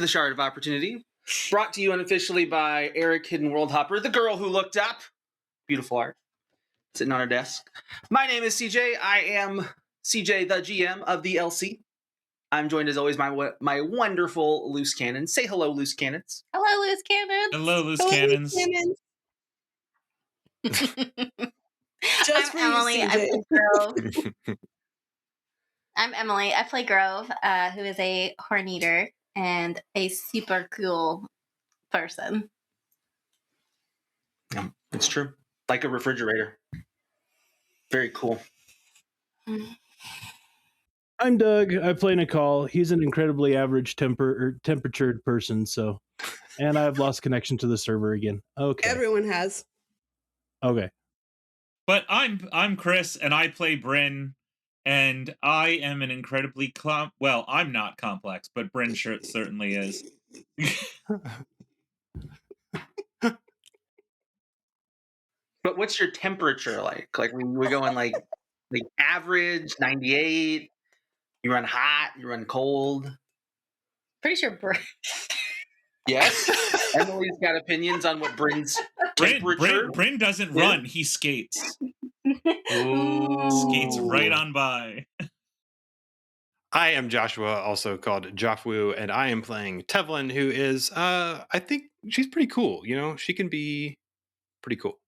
to the Shard of Opportunity, brought to you unofficially by Eric Hidden World Hopper, the girl who looked up. Beautiful art sitting on her desk. My name is CJ. I am CJ, the GM of the LC. I'm joined as always by my wonderful Loose Cannons. Say hello, Loose Cannons. Hello, Loose Cannons. Hello, Loose Cannons. I'm Emily. I play Grove. I'm Emily. I play Grove, who is a horn eater and a super cool person. Yeah, it's true. Like a refrigerator. Very cool. I'm Doug. I play Nakal. He's an incredibly average temperatured person, and I've lost connection to the server again. Okay. Everyone has. Okay. But I'm Chris, and I play Bryn, and I am an incredibly well, I'm not complex, but Bryn certainly is. But what's your temperature like? Like we going like average, 98. You run hot. You run cold. Pretty sure Bryn. Yes. Emily's got opinions on what Bryn's temperature. Bryn doesn't run. He skates. Ooh. Skates right on by. I am Joshua, also called Jofwu, and I am playing Tevlin, who is, I think she's pretty cool. You know, she can be pretty cool.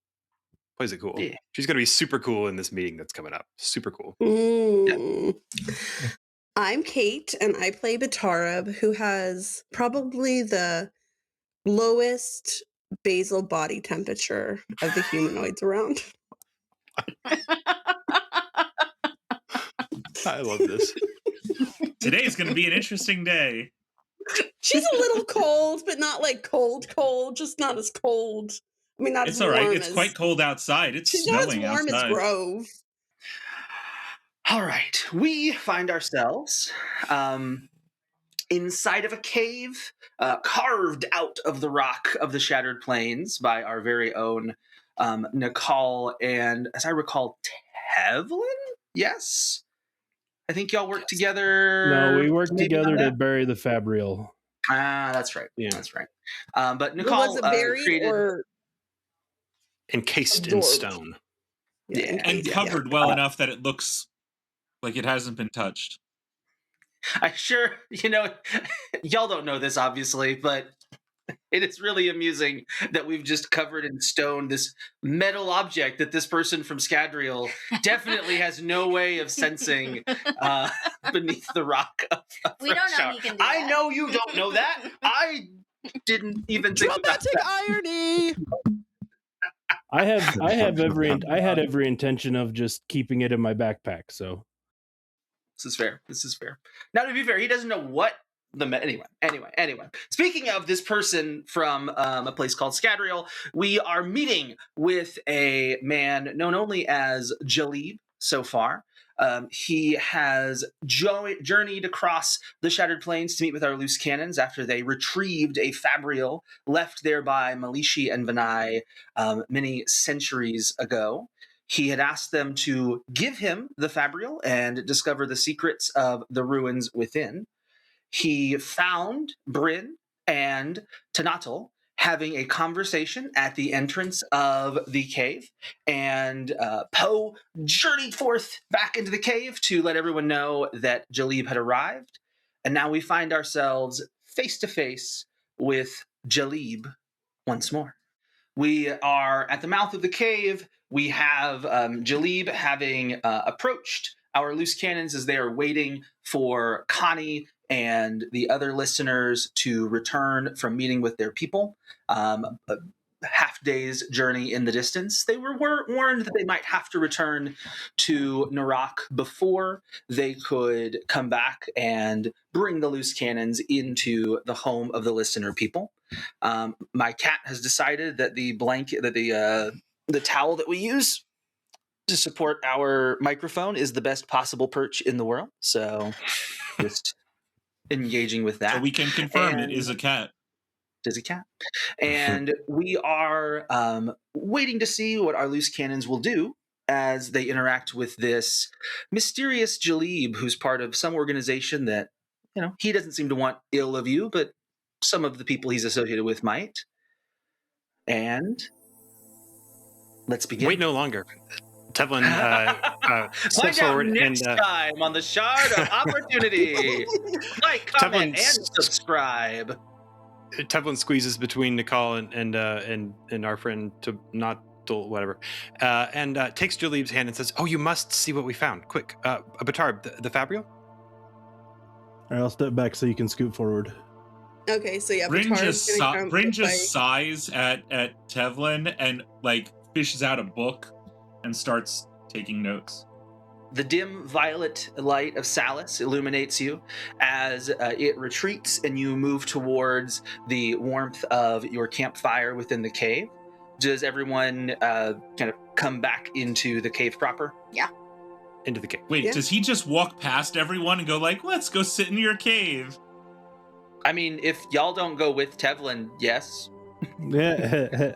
Plays it cool. Yeah. She's going to be super cool in this meeting that's coming up. Super cool. Yeah. I'm Cate, and I play Batarab, who has probably the lowest basal body temperature of the humanoids around. I love this. Today's going to be an interesting day. She's a little cold, but not like cold, just not as cold. I mean, not it's as warm. It's all right. It's quite cold outside. It's snowing outside. She's not as warm as Grove. All right. We find ourselves inside of a cave carved out of the rock of the Shattered Plains by our very own Nakal and, as I recall, Tevlin? Yes? I think y'all work together. No, we worked together to bury the Fabrial. That's right. Yeah. That's right. But Nakal was it buried created... or encased in stone. Yeah. And covered well enough that it looks like it hasn't been touched. Y'all don't know this, obviously, but it is really amusing that we've just covered in stone this metal object that this person from Scadrial definitely has no way of sensing beneath the rock. We don't know he can do that. I know you don't know that. I didn't even think about dramatic that. irony. I had every intention of just keeping it in my backpack. So this is fair. Now, to be fair, he doesn't know what anyway. Speaking of this person from a place called Scadrial, we are meeting with a man known only as Jalib so far. He has journeyed across the Shattered Plains to meet with our Loose Cannons after they retrieved a Fabrial left there by Malishi and Vanai many centuries ago. He had asked them to give him the Fabrial and discover the secrets of the ruins within. He found Bryn and Tanatal having a conversation at the entrance of the cave, and Poe journeyed forth back into the cave to let everyone know that Jalib had arrived, and now we find ourselves face to face with Jalib once more. We are at the mouth of the cave. We have Jalib having approached our Loose Cannons as they are waiting for Connie and the other listeners to return from meeting with their people. A half-day's journey in the distance. They were warned that they might have to return to Narak before they could come back and bring the Loose Cannons into the home of the listener people. My cat has decided that the towel that we use to support our microphone is the best possible perch in the world. So just engaging with that. So we can confirm it is a cat. It is a cat. And we are waiting to see what our Loose Cannons will do as they interact with this mysterious Jalib, who's part of some organization that, he doesn't seem to want ill of you, but some of the people he's associated with might. And let's begin. Wait no longer. Tevlin Find steps out forward next and time on the Shard of Opportunity. Like, comment, and subscribe. Tevlin squeezes between Nakal and our friend to not to whatever, and takes Jalib's hand and says, "Oh, you must see what we found! Quick, Batarab, the Fabrial." All right, I'll step back so you can scoot forward. Okay, so yeah, Bryn Batarab's just, gonna come Bryn with just sighs at Tevlin and like fishes out a book and starts taking notes. The dim violet light of Salas illuminates you as it retreats and you move towards the warmth of your campfire within the cave. Does everyone kind of come back into the cave proper? Yeah. Into the cave. Wait, Yeah. does he just walk past everyone and go like, "Let's go sit in your cave"? I mean, if y'all don't go with Tevlin, yes. Yeah.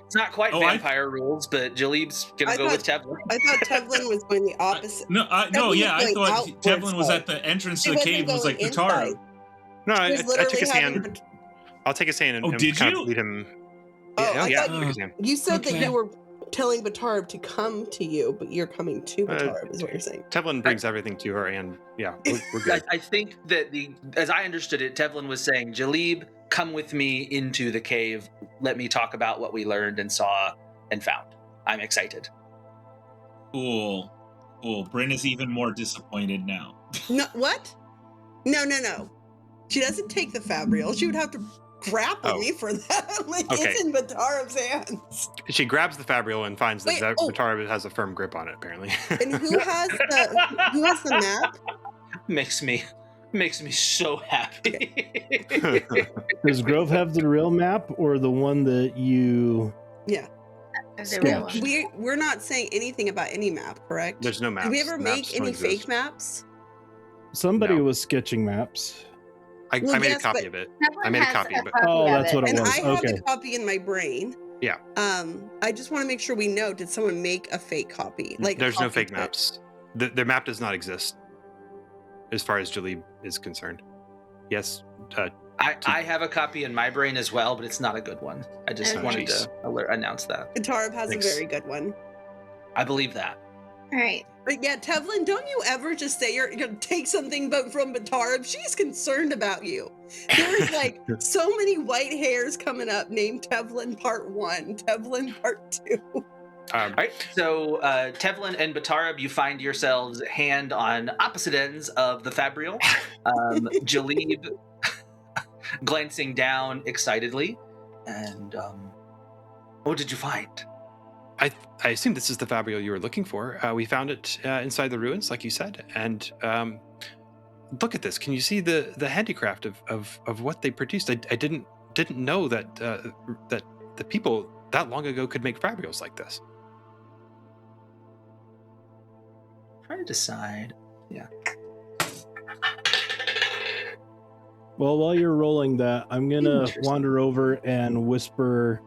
It's not quite Oh, vampire rules, but Jalib's gonna I go with thought- Tevlin. I thought Tevlin was going the opposite. No, Tevlin no, was yeah, I going thought outwards, Tevlin was though. at the entrance He to the wasn't cave and was like, going "Batarab." inside. No, He I was took literally his having. hand. I'll take his hand and, Oh, and did kind you? of lead him. Oh, I yeah, thought took his hand. You said that Okay. you were telling Batarab to come to you, but you're coming to Uh, Batarab, is what you're saying. Tevlin brings everything to her, and yeah, we're good. I think that as I understood it, Tevlin was saying, Jalib, come with me into the cave. Let me talk about what we learned and saw and found. I'm excited. Cool. Bryn is even more disappointed now. No, what? No. She doesn't take the Fabrial. She would have to grapple Oh. me for that. Like, Okay. it's in Batarab's hands. She grabs the Fabrial and finds that Wait, oh. Batarab has a firm grip on it, apparently. And who has the map? Makes me so happy. Does Grove have the real map or the one that you? Yeah. The real Sketch. one. We're not saying anything about any map, correct? There's no maps. Did we ever Maps make don't any exist. fake maps? Somebody No. was sketching maps. I Well, made yes, a copy but- of it. Tevlin I made a has copy of it. Oh, of that's what it And was. I have Okay. the copy in my brain. Yeah. I just want to make sure we know, did someone make a fake copy? Like a There's no copy fake kit? maps. Their map does not exist, as far as Jalib is concerned. Yes. I have a copy in my brain as well, but it's not a good one. I just Okay. wanted to announce that. Batarab has Thanks. a very good one. I believe that. All right. But yeah, Tevlin, don't you ever just say you're gonna take something from Batarab? She's concerned about you. There's like so many white hairs coming up named Tevlin Part 1, Tevlin Part 2. All right, so Tevlin and Batarab, you find yourselves hand on opposite ends of the Fabrial. Jalib glancing down excitedly. And what did you find? I assume this is the Fabrial you were looking for. We found it inside the ruins, like you said. And look at this. Can you see the handicraft of what they produced? I didn't know that that the people that long ago could make Fabrials like this. Trying to decide. Yeah. Well, while you're rolling that, I'm gonna Interesting. wander over and whisper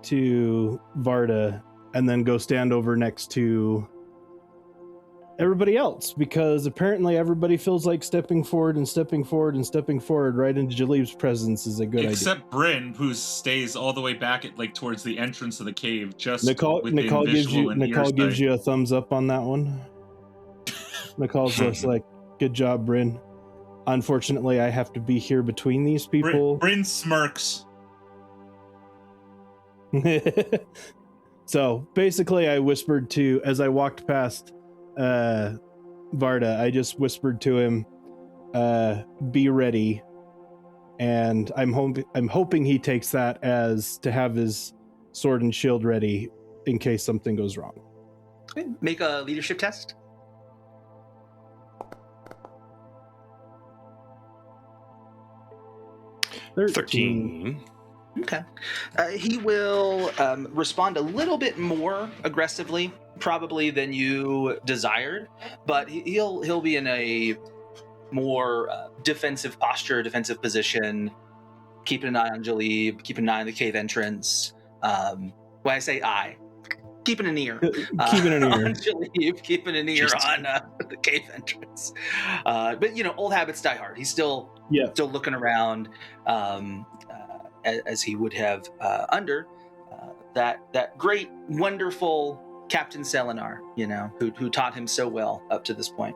to Varda, and then go stand over next to everybody else, because apparently everybody feels like stepping forward and stepping forward and stepping forward right into Jalib's presence is a good idea. Except Bryn, who stays all the way back at like towards the entrance of the cave, just Nicole within gives visual and you earsight. a thumbs up on that one. Nicole's just like, good job, Bryn. Unfortunately, I have to be here between these people. Bryn smirks. So basically, I whispered to, as I walked past Varda, I just whispered to him, be ready. And I'm hoping he takes that as to have his sword and shield ready in case something goes wrong. Okay, make a leadership test. $13. Okay. He will respond a little bit more aggressively, probably than you desired, but he'll be in a more defensive posture, defensive position, keeping an eye on Jalib, keeping an eye on the cave entrance. When I say keep keeping an ear. Keeping an ear. On Jalib, keeping an ear Jesus. on the cave entrance. But old habits die hard. He's still looking around as he would have under that great, wonderful Captain Selenar, who taught him so well up to this point.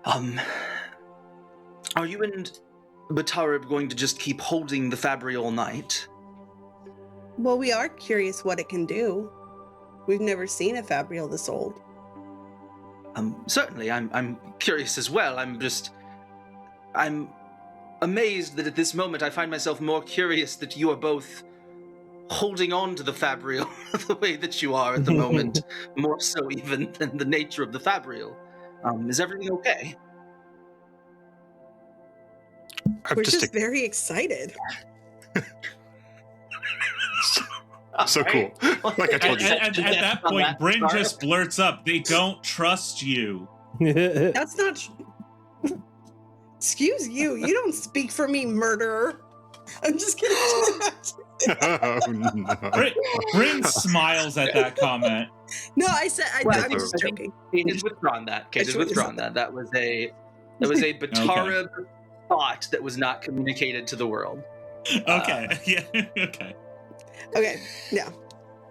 Are you and Batarab going to just keep holding the Fabry all night? Well, we are curious what it can do. We've never seen a Fabrial this old. Certainly, I'm curious as well. I'm amazed that at this moment I find myself more curious that you are both holding on to the Fabrial the way that you are at the moment, more so even than the nature of the Fabrial. Is everything okay? We're just very excited. So cool. Like I told you. At that point, Bryn just blurts up, "They don't trust you." That's not... Excuse you. You don't speak for me, murderer. I'm just kidding. Oh, no. Bryn smiles at that comment. No, I'm just joking. Cate has withdrawn that. That was a Batarab thought that was not communicated to the world. Okay. Yeah. Okay. Okay. Yeah.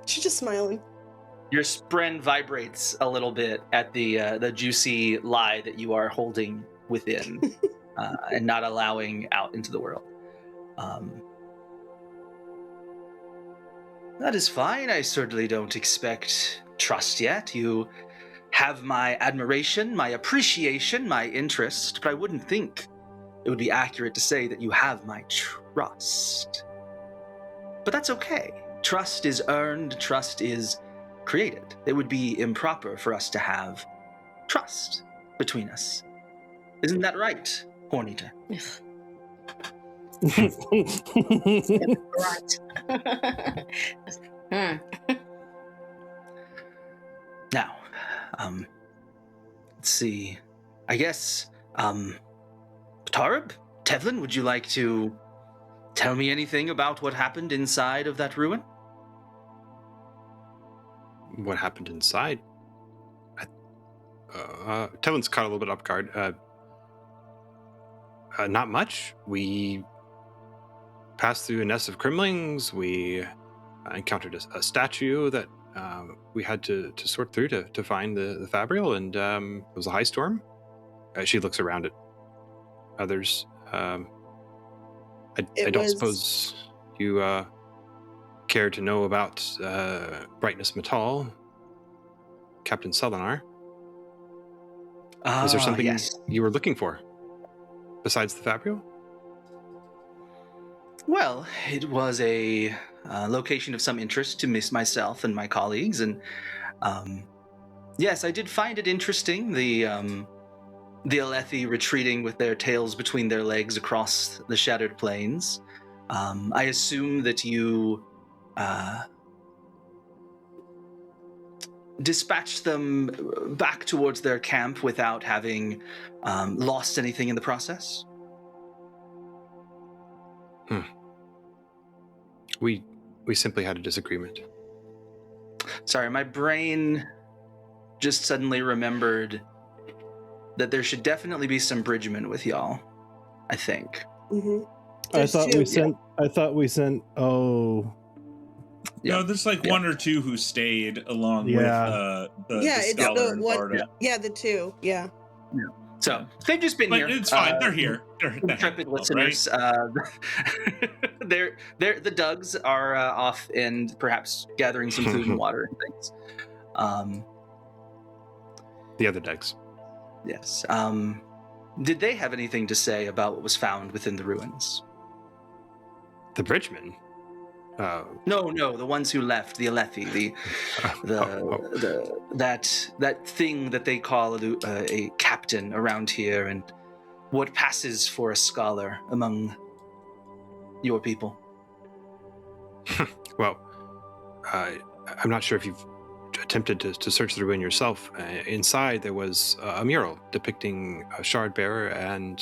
She's just smiling. Your spren vibrates a little bit at the juicy lie that you are holding within and not allowing out into the world. That is fine. I certainly don't expect trust yet. You have my admiration, my appreciation, my interest, but I wouldn't think it would be accurate to say that you have my trust. But that's okay. Trust is earned, trust is created. It would be improper for us to have trust between us. Isn't that right, Horneater? Right. Now, let's see. I guess, Batarab? Tevlin, would you like to tell me anything about what happened inside of that ruin? What happened inside? Tevlin's caught a little bit off guard. Not much. We passed through a nest of crimlings. We encountered a statue that we had to sort through to find the Fabrial, and it was a high storm. She looks around at others. I don't suppose you care to know about Brightness Metal, Captain Selenar. Is there something you were looking for besides the Fabrial? Well, it was a location of some interest to myself and my colleagues, and yes, I did find it interesting, the Alethi retreating with their tails between their legs across the shattered plains. I assume that you dispatched them back towards their camp without having lost anything in the process? We simply had a disagreement. Sorry, my brain just suddenly remembered that there should definitely be some bridgemen with y'all, I think. Mm-hmm. I thought we sent. Oh, No, there's one or two who stayed along with the scholar and Varda. Yeah, the two. Yeah. So they've just been here. It's fine. They're here. They're intrepid listeners. Right? They're the Dougs are off and perhaps gathering some food and water and things. The other Dougs. Yes. Did they have anything to say about what was found within the ruins? The bridgemen? No, the ones who left, the Alethi, that thing that they call a captain around here, and what passes for a scholar among your people. Well, I'm not sure if you've attempted to search the ruin yourself. Inside there was a mural depicting a shard bearer and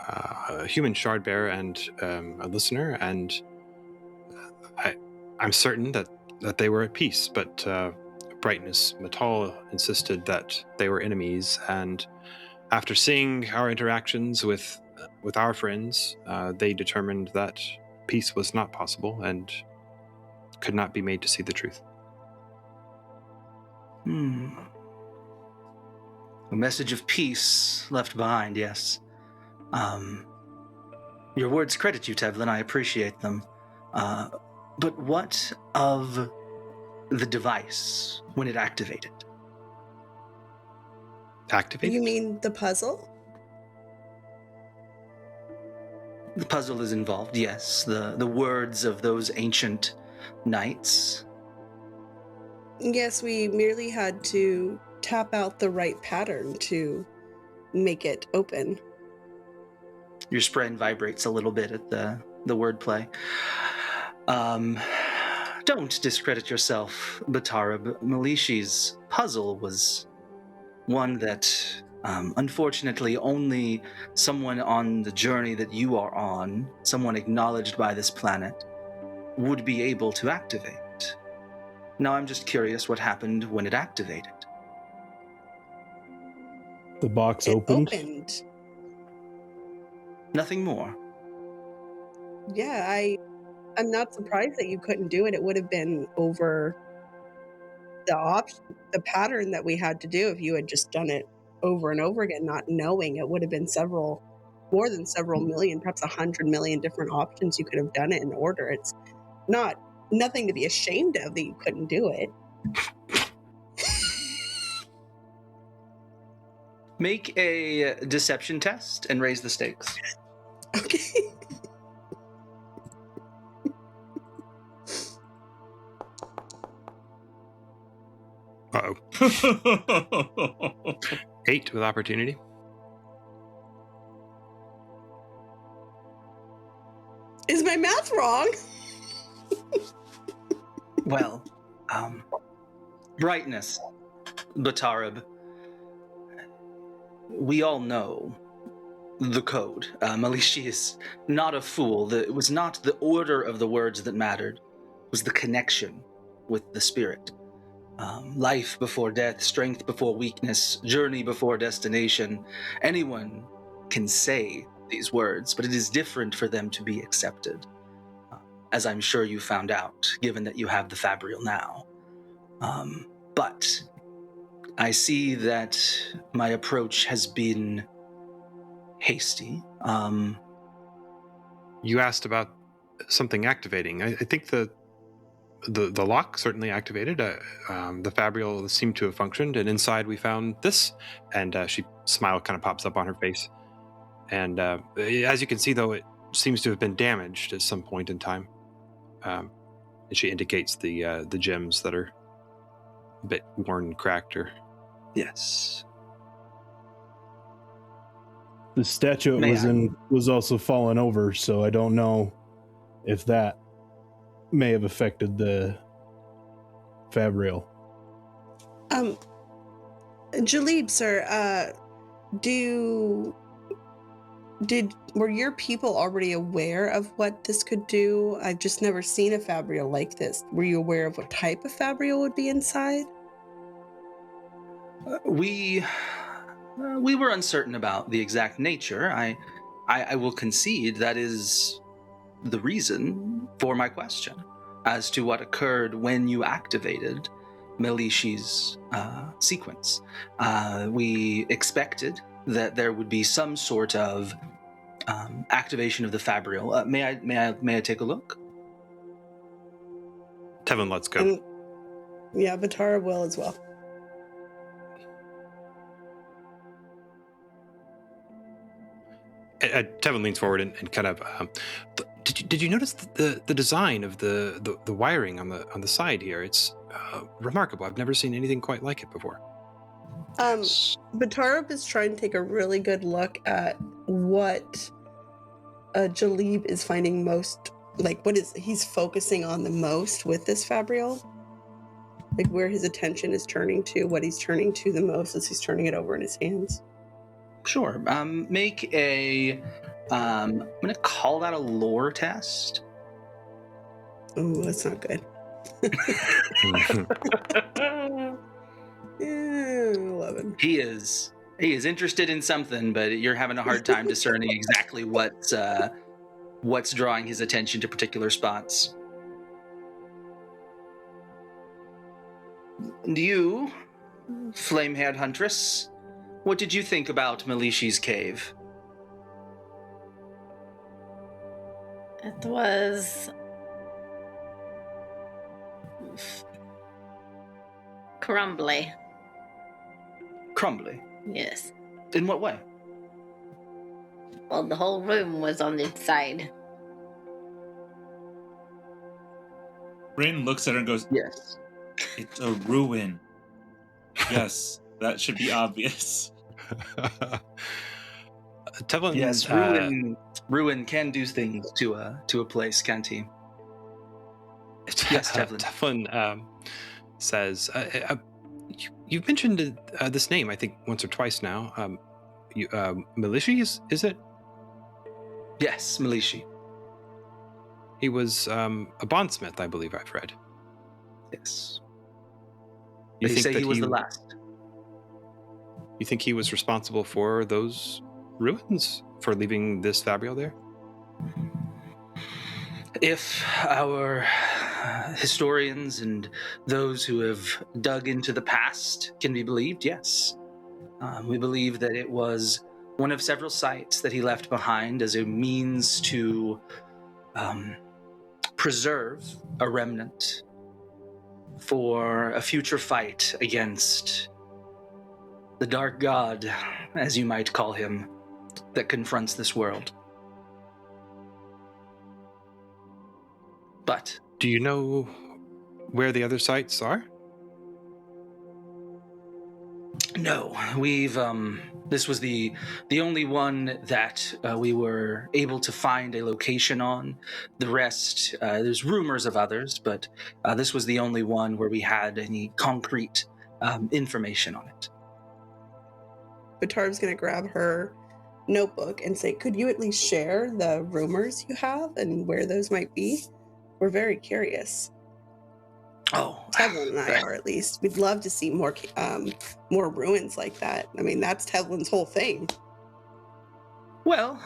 a human shard bearer and a listener, and I'm certain that that they were at peace, but Brightness Matal insisted that they were enemies, and after seeing our interactions with our friends, they determined that peace was not possible and could not be made to see the truth. A message of peace left behind, yes. Your words credit you, Tevlin. I appreciate them. But what of the device when it activated? Activated? You mean the puzzle? The puzzle is involved, yes. The words of those ancient knights. Yes, we merely had to tap out the right pattern to make it open. Your spren vibrates a little bit at the wordplay. Don't discredit yourself, Batarab. Malishi's puzzle was one that, unfortunately, only someone on the journey that you are on, someone acknowledged by this planet, would be able to activate. Now I'm just curious what happened when it activated. The box It opened. Nothing more. Yeah, I'm not surprised that you couldn't do it. It would have been over the pattern that we had to do if you had just done it over and over again, not knowing. It would have been more than several million, perhaps 100 million different options you could have done it in order. It's nothing to be ashamed of that you couldn't do it. Make a deception test and raise the stakes. Okay. Uh-oh. 8 with opportunity. Is my math wrong? Well, brightness, Batarab. We all know the code. Malishi is not a fool. It was not the order of the words that mattered. It was the connection with the spirit. Life before death, strength before weakness, journey before destination. Anyone can say these words, but it is different for them to be accepted. As I'm sure you found out, given that you have the Fabrial now. But I see that my approach has been hasty. You asked about something activating. I think the lock certainly activated. The Fabrial seemed to have functioned, and inside we found this. And smile kind of pops up on her face. And as you can see, though, it seems to have been damaged at some point in time. And she indicates the gems that are a bit worn and cracked. Yes. The statue it was also fallen over, so I don't know if that may have affected the Fabrial. Jalib, sir, were your people already aware of what this could do? I've just never seen a Fabrial like this. Were you aware of what type of Fabrial would be inside? We were uncertain about the exact nature. I will concede that is the reason for my question as to what occurred when you activated Malishi's sequence. We expected that there would be some sort of activation of the Fabrial. May I take a look? Tevlin, let's go. Yeah, Batarab will as well. Tevlin leans forward and kind of. Did you notice the design of the wiring on the side here? It's remarkable. I've never seen anything quite like it before. Batarab is trying to take a really good look at what Jalib is finding most, like he's focusing on the most with this Fabrial. Like where his attention is turning to, what he's turning to the most as he's turning it over in his hands. Sure. Make a. I'm going to call that a lore test. Oh, that's not good. Yeah, 11. He is interested in something, but you're having a hard time discerning exactly what's drawing his attention to particular spots. And you, flame-haired huntress, what did you think about Melishi's cave? It was crumbly. Crumbly. Yes. In what way? Well, the whole room was on its side. Bryn looks at her and goes, Yes. "It's a ruin." Yes, that should be obvious. Tevlin, Yes, ruin can do things to a place, can't he? Yes, Tevlin. Tevlin says, you've mentioned this name, I think, once or twice now. Melishi, is it? Yes, Melishi. He was a bondsmith, I believe I've read. Yes. You They think say that he was the last. You think he was responsible for those ruins, for leaving this fabrial there? If our historians and those who have dug into the past can be believed, yes. We believe that it was one of several sites that he left behind as a means to preserve a remnant for a future fight against the dark god, as you might call him, that confronts this world. But do you know where the other sites are? No, we've this was the only one that we were able to find a location on. The rest, there's rumors of others, but this was the only one where we had any concrete information on it. Batarab's going to grab her notebook and say, could you at least share the rumors you have and where those might be? We're very curious. Oh, Tevlin and I are, at least. We'd love to see more ruins like that. I mean, that's Tevlin's whole thing. Well,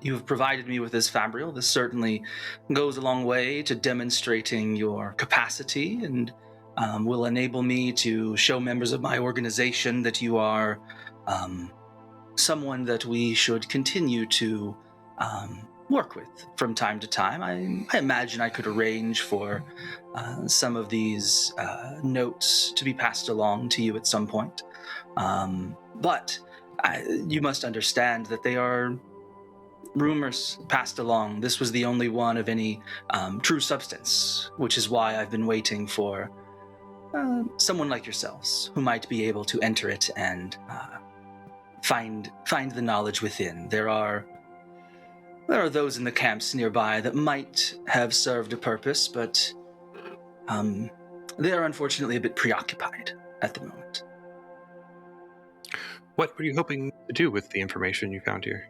you have provided me with this fabrial. This certainly goes a long way to demonstrating your capacity and will enable me to show members of my organization that you are someone that we should continue to work with from time to time. I imagine I could arrange for some of these notes to be passed along to you at some point. But you must understand that they are rumors passed along. This was the only one of any true substance, which is why I've been waiting for someone like yourselves who might be able to enter it and find the knowledge within. There are those in the camps nearby that might have served a purpose, but they are unfortunately a bit preoccupied at the moment. What were you hoping to do with the information you found here?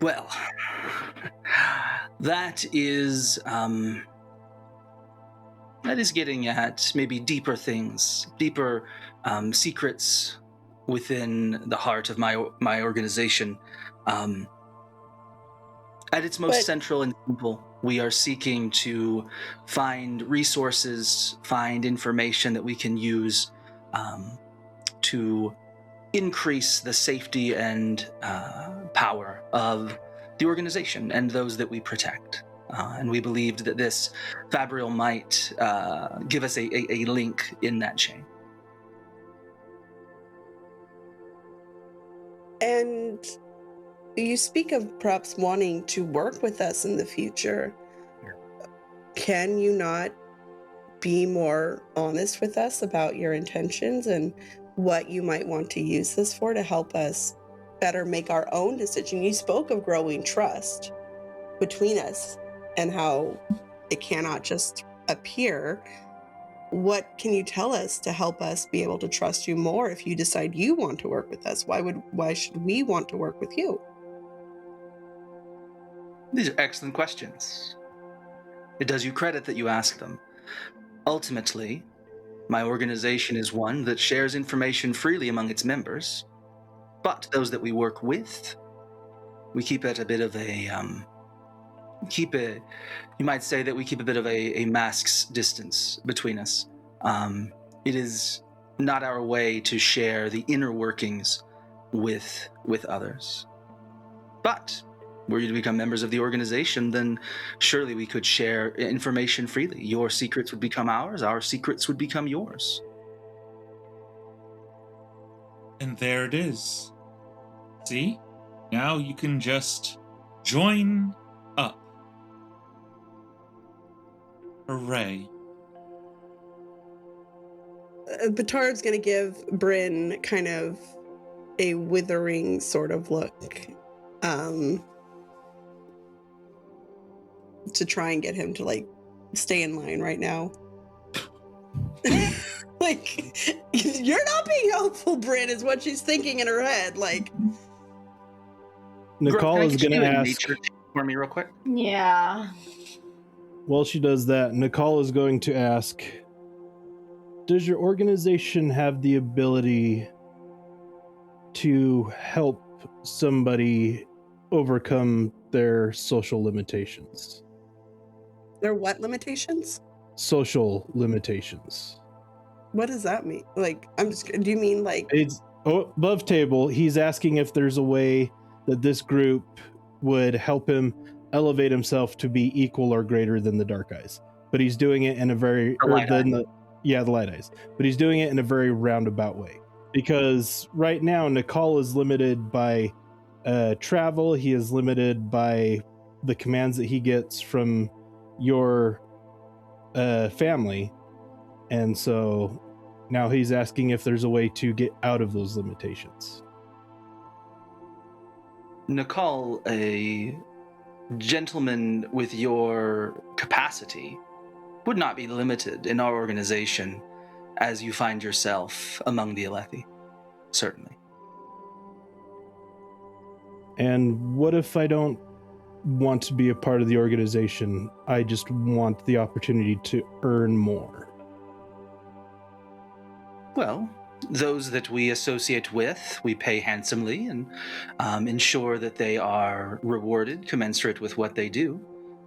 Well, that is getting at maybe deeper things, deeper secrets within the heart of my organization. At its most central and simple, we are seeking to find resources, find information that we can use to increase the safety and power of the organization and those that we protect. And we believed that this fabrial might give us a link in that chain. And you speak of perhaps wanting to work with us in the future. Can you not be more honest with us about your intentions and what you might want to use this for to help us better make our own decision? You spoke of growing trust between us and how it cannot just appear. What can you tell us to help us be able to trust you more if you decide you want to work with us? Why should we want to work with you? These are excellent questions. It does you credit that you ask them. Ultimately, my organization is one that shares information freely among its members, but those that we work with, we keep at a bit of a, you might say that we keep a bit of a mask's distance between us. It is not our way to share the inner workings with others. But were you to become members of the organization, then surely we could share information freely. Your secrets would become ours, our secrets would become yours. And there it is. See? Now you can just join up. Hooray. Batarab's going to give Bryn kind of a withering sort of look to try and get him to like stay in line right now. Like, you're not being helpful, Bryn, is what she's thinking in her head. Like, Nakal is going to ask nature for me real quick. Yeah. While she does that, Nakal is going to ask, does your organization have the ability to help somebody overcome their social limitations? their what limitations? Social limitations. What does that mean? Like, do you mean like... It's above table. He's asking if there's a way that this group would help him elevate himself to be equal or greater than the Dark Eyes. But he's doing it in a very... The Light Eyes. But he's doing it in a very roundabout way. Because right now, Nakal is limited by travel. He is limited by the commands that he gets from your family. And so now he's asking if there's a way to get out of those limitations. Nakal, a gentleman with your capacity, would not be limited in our organization as you find yourself among the Alethi. Certainly. And what if I don't want to be a part of the organization? I just want the opportunity to earn more. Well, those that we associate with, we pay handsomely and ensure that they are rewarded commensurate with what they do.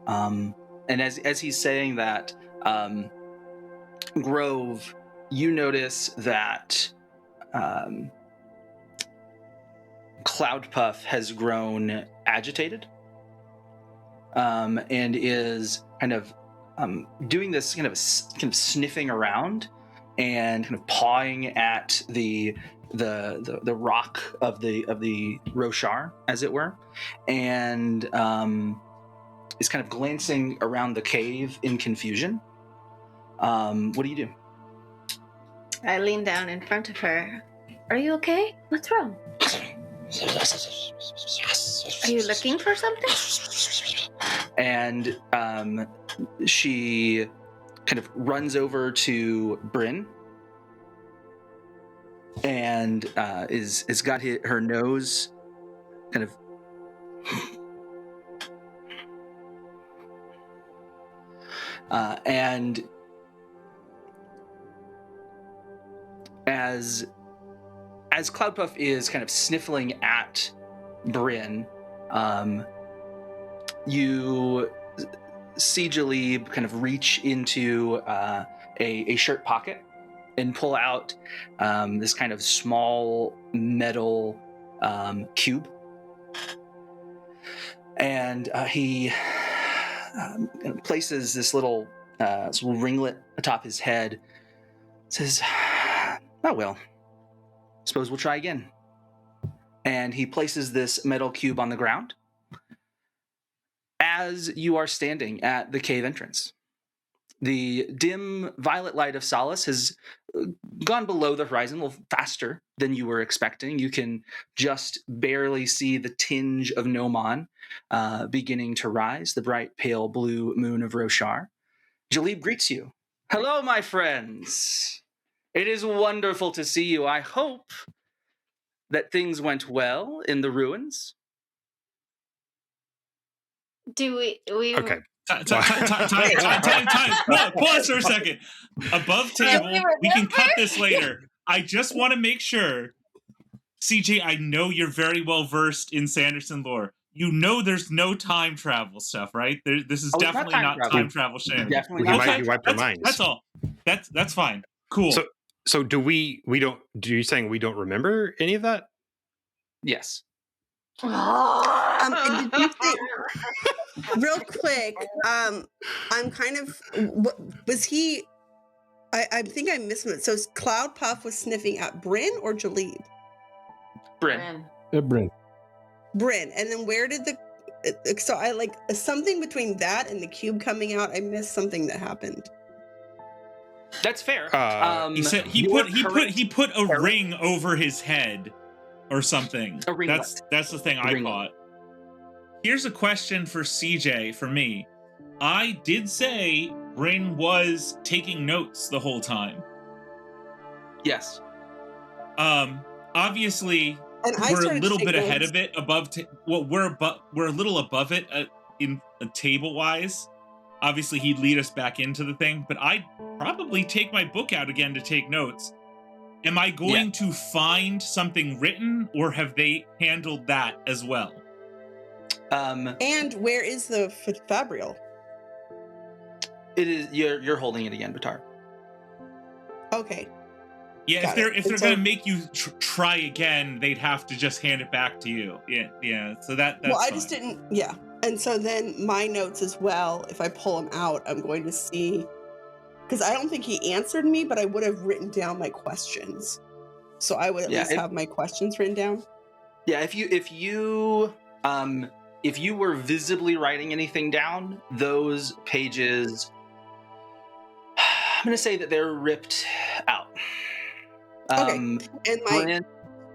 And as he's saying that, Grove, you notice that Cloudpuff has grown agitated and is kind of doing this kind of sniffing around and kind of pawing at the rock of the Roshar, as it were, and is kind of glancing around the cave in confusion. What do you do? I lean down in front of her. Are you okay? What's wrong? Are you looking for something? And she kind of runs over to Bryn and is got her nose kind of and as Cloudpuff is kind of sniffling at Bryn, you see Jalib kind of reach into a shirt pocket and pull out this kind of small metal cube. And he places this little ringlet atop his head, says, "Oh, well, suppose we'll try again." And he places this metal cube on the ground as you are standing at the cave entrance. The dim violet light of Salas has gone below the horizon a little faster than you were expecting. You can just barely see the tinge of Nomon beginning to rise, the bright pale blue moon of Roshar. Jalib greets you. "Hello, my friends. It is wonderful to see you. I hope that things went well in the ruins." Do we Okay. Time. Pause for a second. Above table, we can cut this later. I just want to make sure, CJ, I know you're very well versed in Sanderson lore. You know there's no time travel stuff, right? This is definitely not time travel shenanigans. Definitely not. We wiped our minds. That's all. That's fine. Cool. So do you saying we don't remember any of that? Yes. Did you say, real quick, I'm kind of, what was he? I think I missed it. So Cloud Puff was sniffing at Bryn or Jalib? Bryn. Bryn. And then where did so I like something between that and the cube coming out. I missed something that happened. That's fair. He said he put a ring over his head or something. A ringlet. That's the thing I thought. Here's a question for CJ, for me. I did say Bryn was taking notes the whole time. Yes. Obviously, we're a little bit ahead of it. We're a little above it in table wise. Obviously, he'd lead us back into the thing, but I'd probably take my book out again to take notes. Am I going to find something written, or have they handled that as well? And where is the Fabrial? It is you're holding it again, Batar. Okay. Yeah, if they're gonna make you try again, they'd have to just hand it back to you. Yeah. So that's well, I fine. just didn't. Yeah, and so then my notes as well. If I pull them out, I'm going to see, because I don't think he answered me, but I would have written down my questions. So I would at least have my questions written down. Yeah, if you were visibly writing anything down, those pages, I'm going to say that they're ripped out. Okay. And my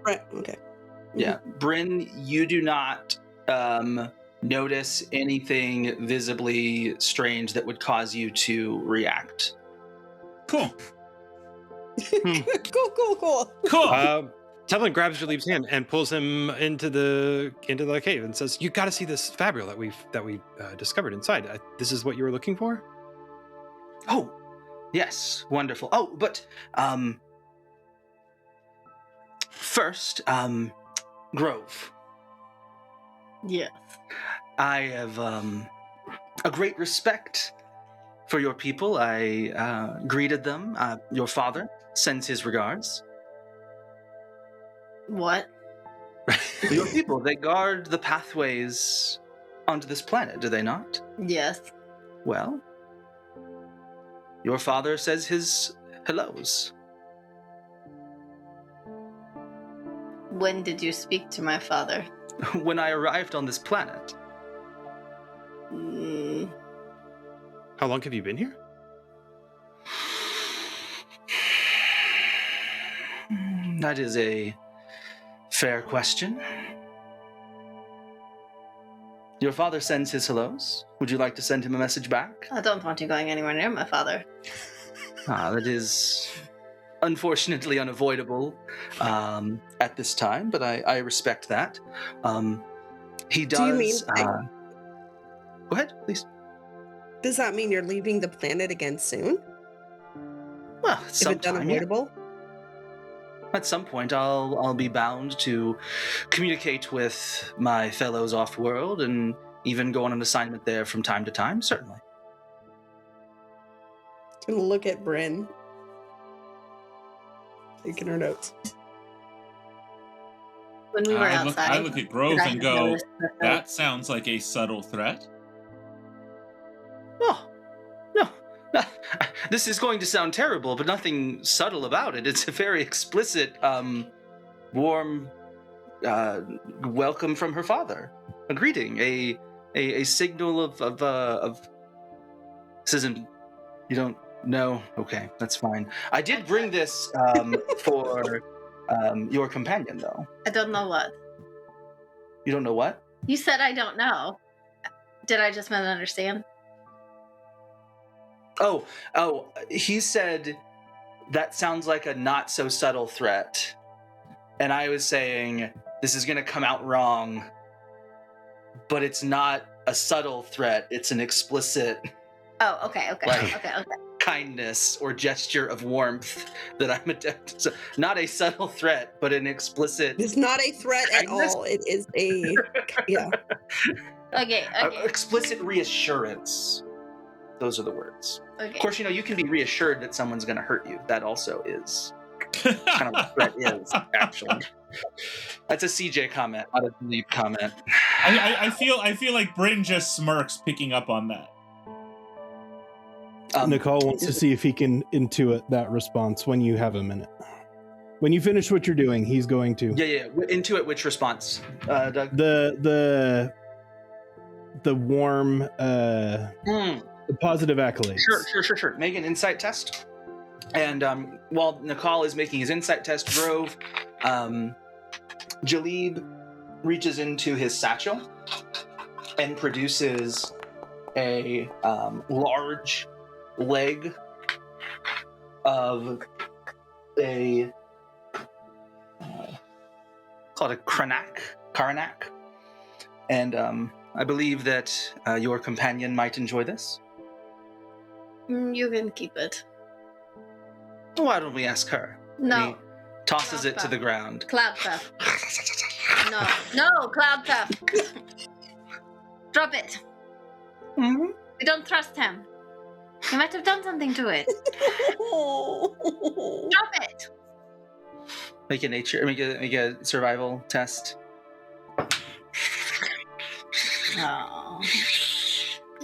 Bryn, okay. Yeah, Bryn, you do not notice anything visibly strange that would cause you to react. Cool. Cool. Tevlin grabs Jalib's hand and pulls him into the cave and says, "You got to see this Fabrial that we discovered inside. This is what you were looking for." Oh, yes, wonderful. Oh, but first, Grove. Yes. I have a great respect for your people. I greeted them. Your father sends his regards. What? Your people, they guard the pathways onto this planet, do they not? Yes. Well, your father says his hellos. When did you speak to my father? When I arrived on this planet. How long have you been here? That is a fair question. Your father sends his hellos. Would you like to send him a message back? I don't want you going anywhere near my father. That is unfortunately unavoidable at this time, but I respect that. He does... Do you mean... Go ahead, please. Does that mean you're leaving the planet again soon? Well, if it's unavoidable? At some point, I'll be bound to communicate with my fellows off-world and even go on an assignment there from time to time, certainly. I'm gonna look at Bryn. Taking her notes. When we were outside, I look at Grove and go, that sounds like a subtle threat. Oh, no. This is going to sound terrible, but nothing subtle about it. It's a very explicit, warm welcome from her father. A greeting, a signal of this isn't... You don't know? Okay, that's fine. I did bring this for your companion, though. I don't know what. You don't know what? You said I don't know. Did I just misunderstand? Oh, he said that sounds like a not so subtle threat. And I was saying this is going to come out wrong, but it's not a subtle threat. It's an explicit Oh, okay. Like- Okay. kindness or gesture of warmth that I'm attempting. So not a subtle threat, but an explicit It's not a threat at Kindness? all. It is a yeah. Okay. explicit reassurance. Those are the words. Of Okay. course, you can be reassured that someone's going to hurt you. That also is kind of what threat is, actually. That's a CJ comment, not a Jalib comment. I feel like Bryn just smirks picking up on that. Nakal wants to see if he can intuit that response when you have a minute. When you finish what you're doing, he's going to. Yeah. Intuit which response, Doug? The warm, the positive accolades. Sure. Make an insight test. And while Nakal is making his insight test, Grove, Jalib reaches into his satchel and produces a large leg of a called a Karnak. And I believe that your companion might enjoy this. You can keep it. Why don't we ask her? No. And he tosses it to the ground. Cloud Puff. No, Cloud Puff. Drop it. Mm-hmm. We don't trust him. He might have done something to it. Drop it. Make a survival test. No.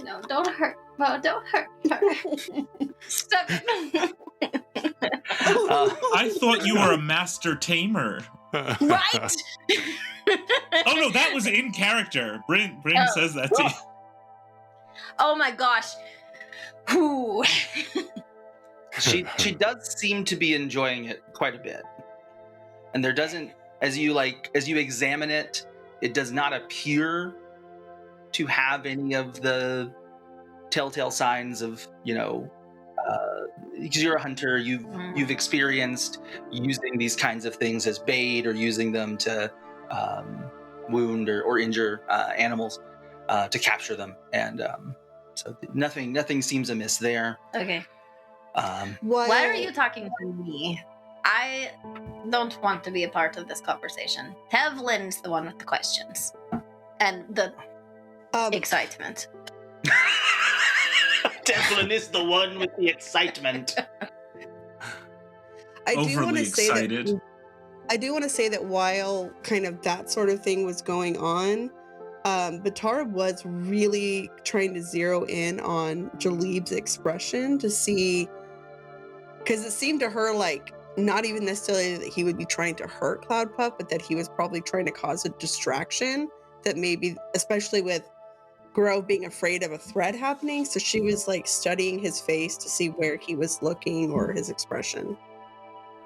No, don't hurt. No, don't hurt her. Stop it. I thought you were a master tamer. Right? Oh no, that was in character. Bryn says that to you. Oh my gosh. Whew. She does seem to be enjoying it quite a bit. And there doesn't, as you examine it, it does not appear to have any of the telltale signs of, because you're a hunter, you've experienced using these kinds of things as bait or using them to wound or injure animals to capture them, and so nothing seems amiss there. Okay. Why Why are you talking to me? I don't want to be a part of this conversation. Tevlin's the one with the questions and the excitement. Tevlin is the one with the excitement. I do want Overly to say excited. that I do want to say that while kind of that sort of thing was going on, Batarab was really trying to zero in on Jalib's expression to see, because it seemed to her like not even necessarily that he would be trying to hurt Cloud Puff, but that he was probably trying to cause a distraction that maybe, especially with Grove being afraid of a threat happening. So she was like studying his face to see where he was looking or his expression.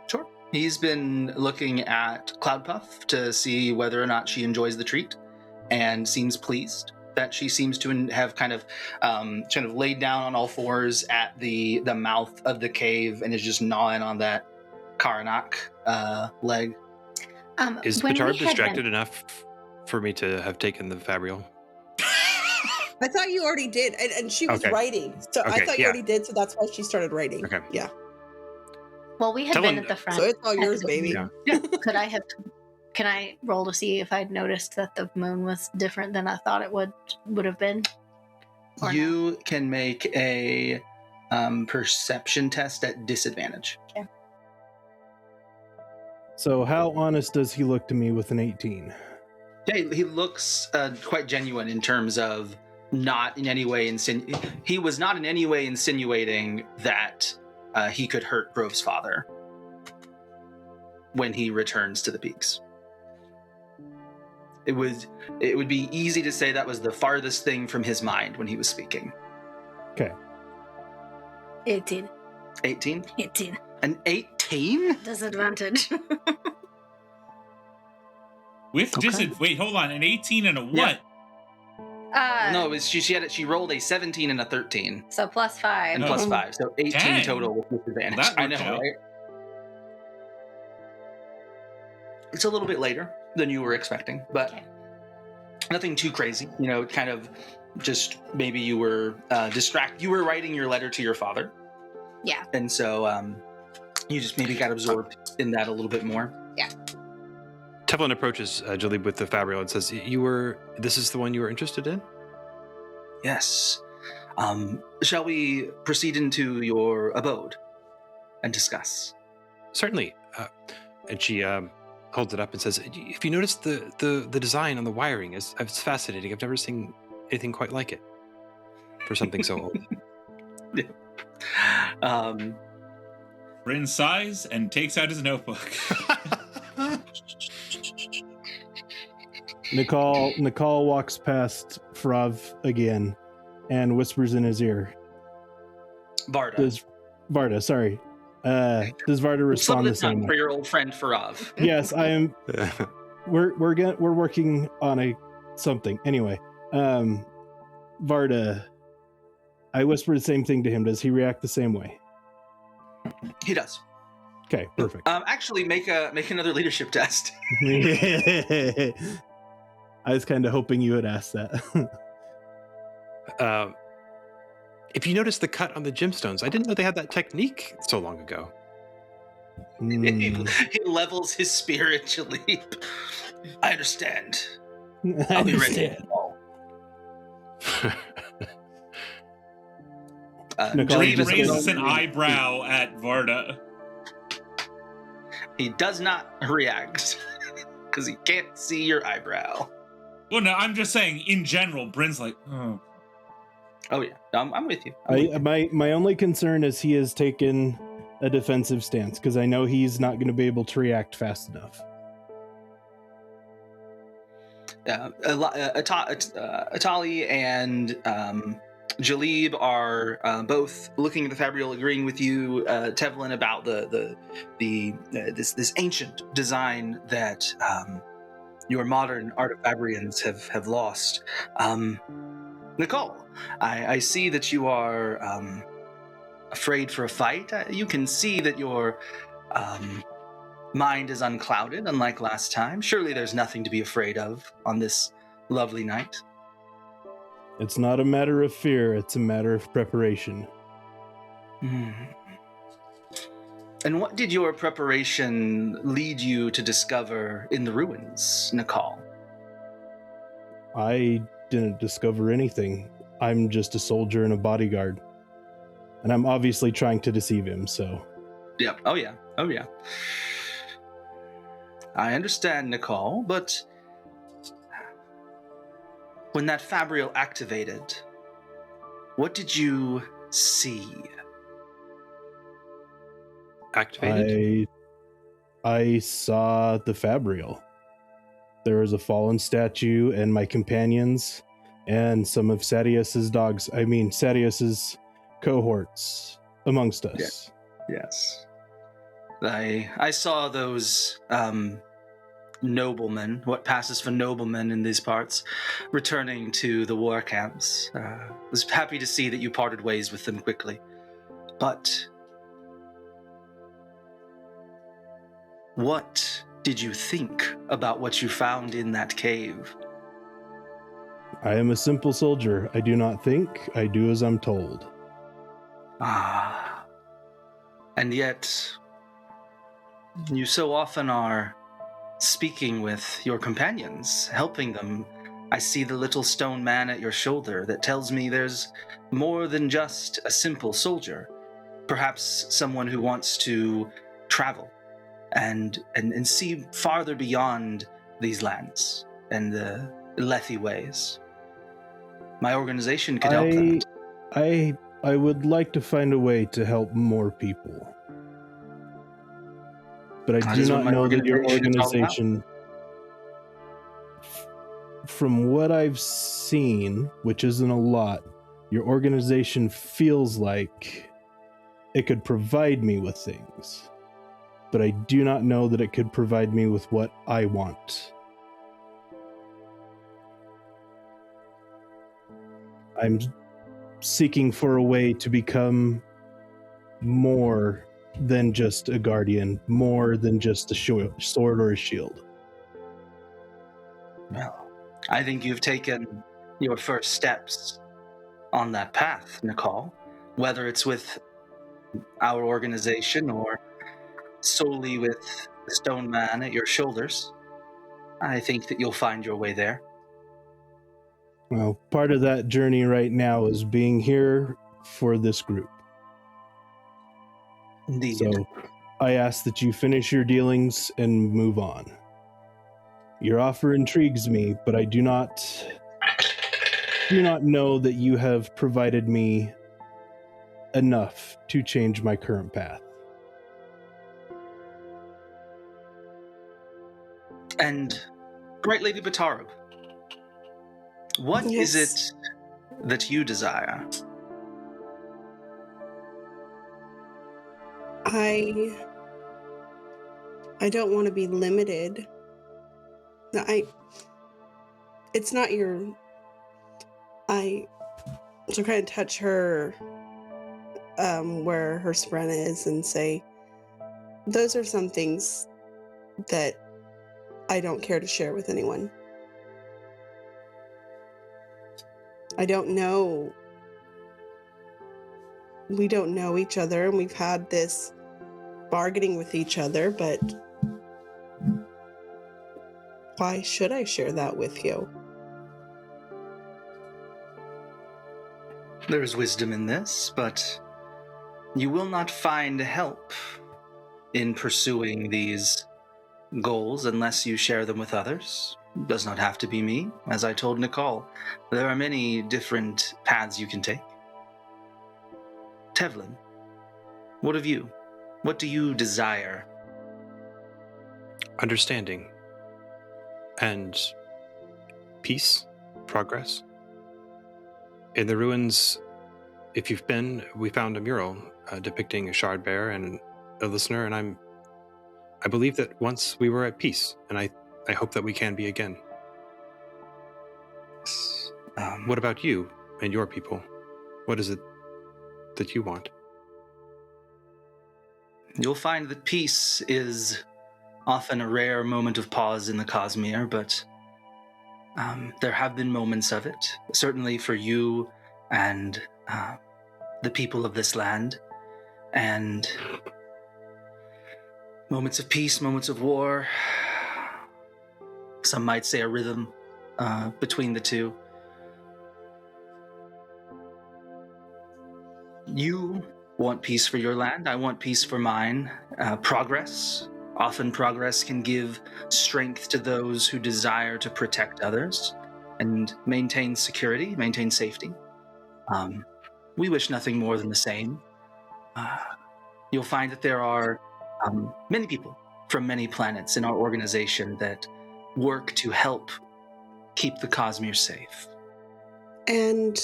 Sure. He's been looking at Cloudpuff to see whether or not she enjoys the treat, and seems pleased that she seems to have kind of laid down on all fours at the mouth of the cave and is just gnawing on that Karnak leg. Is Batarab distracted enough for me to have taken the Fabrial? I thought you already did, and she was Okay. writing. So I Okay, thought you yeah. already did, so that's why she started writing. Okay. Yeah. Well, we had Tell been him- at the front. So it's all yours, and- baby. Yeah. Can I roll to see if I'd noticed that the moon was different than I thought it would have been? Or You can make a perception test at disadvantage. So how honest does he look to me with an 18? Yeah, he looks quite genuine in terms of not in any way he was not in any way insinuating that he could hurt Grove's father when he returns to the peaks. It would be easy to say that was the farthest thing from his mind when he was speaking. Okay. 18. 18? 18. An 18? Disadvantage. With wait, hold on, an 18 and a what? No, it was, she rolled a 17 and a 13. So plus 5. And plus 5, so 18 Dang. total with disadvantage. That I know, worked out. right? It's a little bit later than you were expecting, but Okay. Nothing too crazy, kind of just maybe you were distracted. You were writing your letter to your father. Yeah. And so you just maybe got absorbed in that a little bit more. Yeah. Tevlin approaches Jalib with the fabrial and says, this is the one you were interested in? Yes. Shall we proceed into your abode and discuss? Certainly. And she holds it up and says, if you notice the design on the wiring, it's fascinating. I've never seen anything quite like it for something so old. Yeah. Bryn sighs and takes out his notebook. Nakal walks past Frav again and whispers in his ear. Varda. Does Varda respond the same way? For your old friend Farav. Yes, I am. We're working on something. Anyway, Varda, I whispered the same thing to him. Does he react the same way? He does. Okay, perfect. Actually, make another leadership test. I was kind of hoping you would ask that. If you notice the cut on the gemstones, I didn't know they had that technique so long ago. He levels his spirit, Jalib. I understand. I'll be ready. Jalib raises an eyebrow at Varda. He does not react because he can't see your eyebrow. Well, no, I'm just saying, in general, Bryn's like, oh. Oh, yeah. I'm with you. My only concern is he has taken a defensive stance, because I know he's not going to be able to react fast enough. Atali and Jalib are both looking at the fabrial, agreeing with you, Tevlin, about this ancient design that your modern artifabrians have lost. Nakal, I see that you are afraid for a fight. You can see that your mind is unclouded, unlike last time. Surely there's nothing to be afraid of on this lovely night. It's not a matter of fear, it's a matter of preparation. And what did your preparation lead you to discover in the ruins, Nakal? I didn't discover anything. I'm just a soldier and a bodyguard. And I'm obviously trying to deceive him, so... Yep. Oh, yeah. I understand, Nakal, but when that fabrial activated, what did you see? Activated? I saw the fabrial. There was a fallen statue and my companions and some of Sadius's Sadius's cohorts amongst us. Yes. I saw those noblemen, what passes for noblemen in these parts, returning to the war camps. I was happy to see that you parted ways with them quickly. But what did you think about what you found in that cave? I am a simple soldier. I do not think, I do as I'm told. And yet, you so often are speaking with your companions, helping them. I see the little stone man at your shoulder that tells me there's more than just a simple soldier. Perhaps someone who wants to travel and see farther beyond these lands and the Lethi ways. My organization could help them. I would like to find a way to help more people. But I do not know that your organization, from what I've seen, which isn't a lot, your organization feels like it could provide me with things. But I do not know that it could provide me with what I want. I'm seeking for a way to become more than just a guardian, more than just a sword or a shield. Well, I think you've taken your first steps on that path, Nakal. Whether it's with our organization or solely with the Stone Man at your shoulders, I think that you'll find your way there. Well, part of that journey right now is being here for this group. Indeed. So I ask that you finish your dealings and move on. Your offer intrigues me, but I do not know that you have provided me enough to change my current path. And Great Lady Batarab, what is it that you desire? I don't want to be limited. It's not your... So kind of touch her where her sprint is and say, those are some things that I don't care to share with anyone. I don't know. We don't know each other, and we've had this bargaining with each other, but why should I share that with you? There is wisdom in this, but you will not find help in pursuing these goals unless you share them with others. It does not have to be me. As I told Nakal, there are many different paths you can take. Tevlin, what of you? What do you desire? Understanding. And peace, progress. In the ruins, if you've been, we found a mural depicting a shard bearer and a listener, and I believe that once we were at peace, and I hope that we can be again. What about you and your people? What is it that you want? You'll find that peace is often a rare moment of pause in the Cosmere, but there have been moments of it, certainly for you and the people of this land, and moments of peace, moments of war. Some might say a rhythm between the two. You want peace for your land, I want peace for mine. Progress. Often progress can give strength to those who desire to protect others and maintain security, maintain safety. We wish nothing more than the same. You'll find that there are many people from many planets in our organization that work to help keep the Cosmere safe. And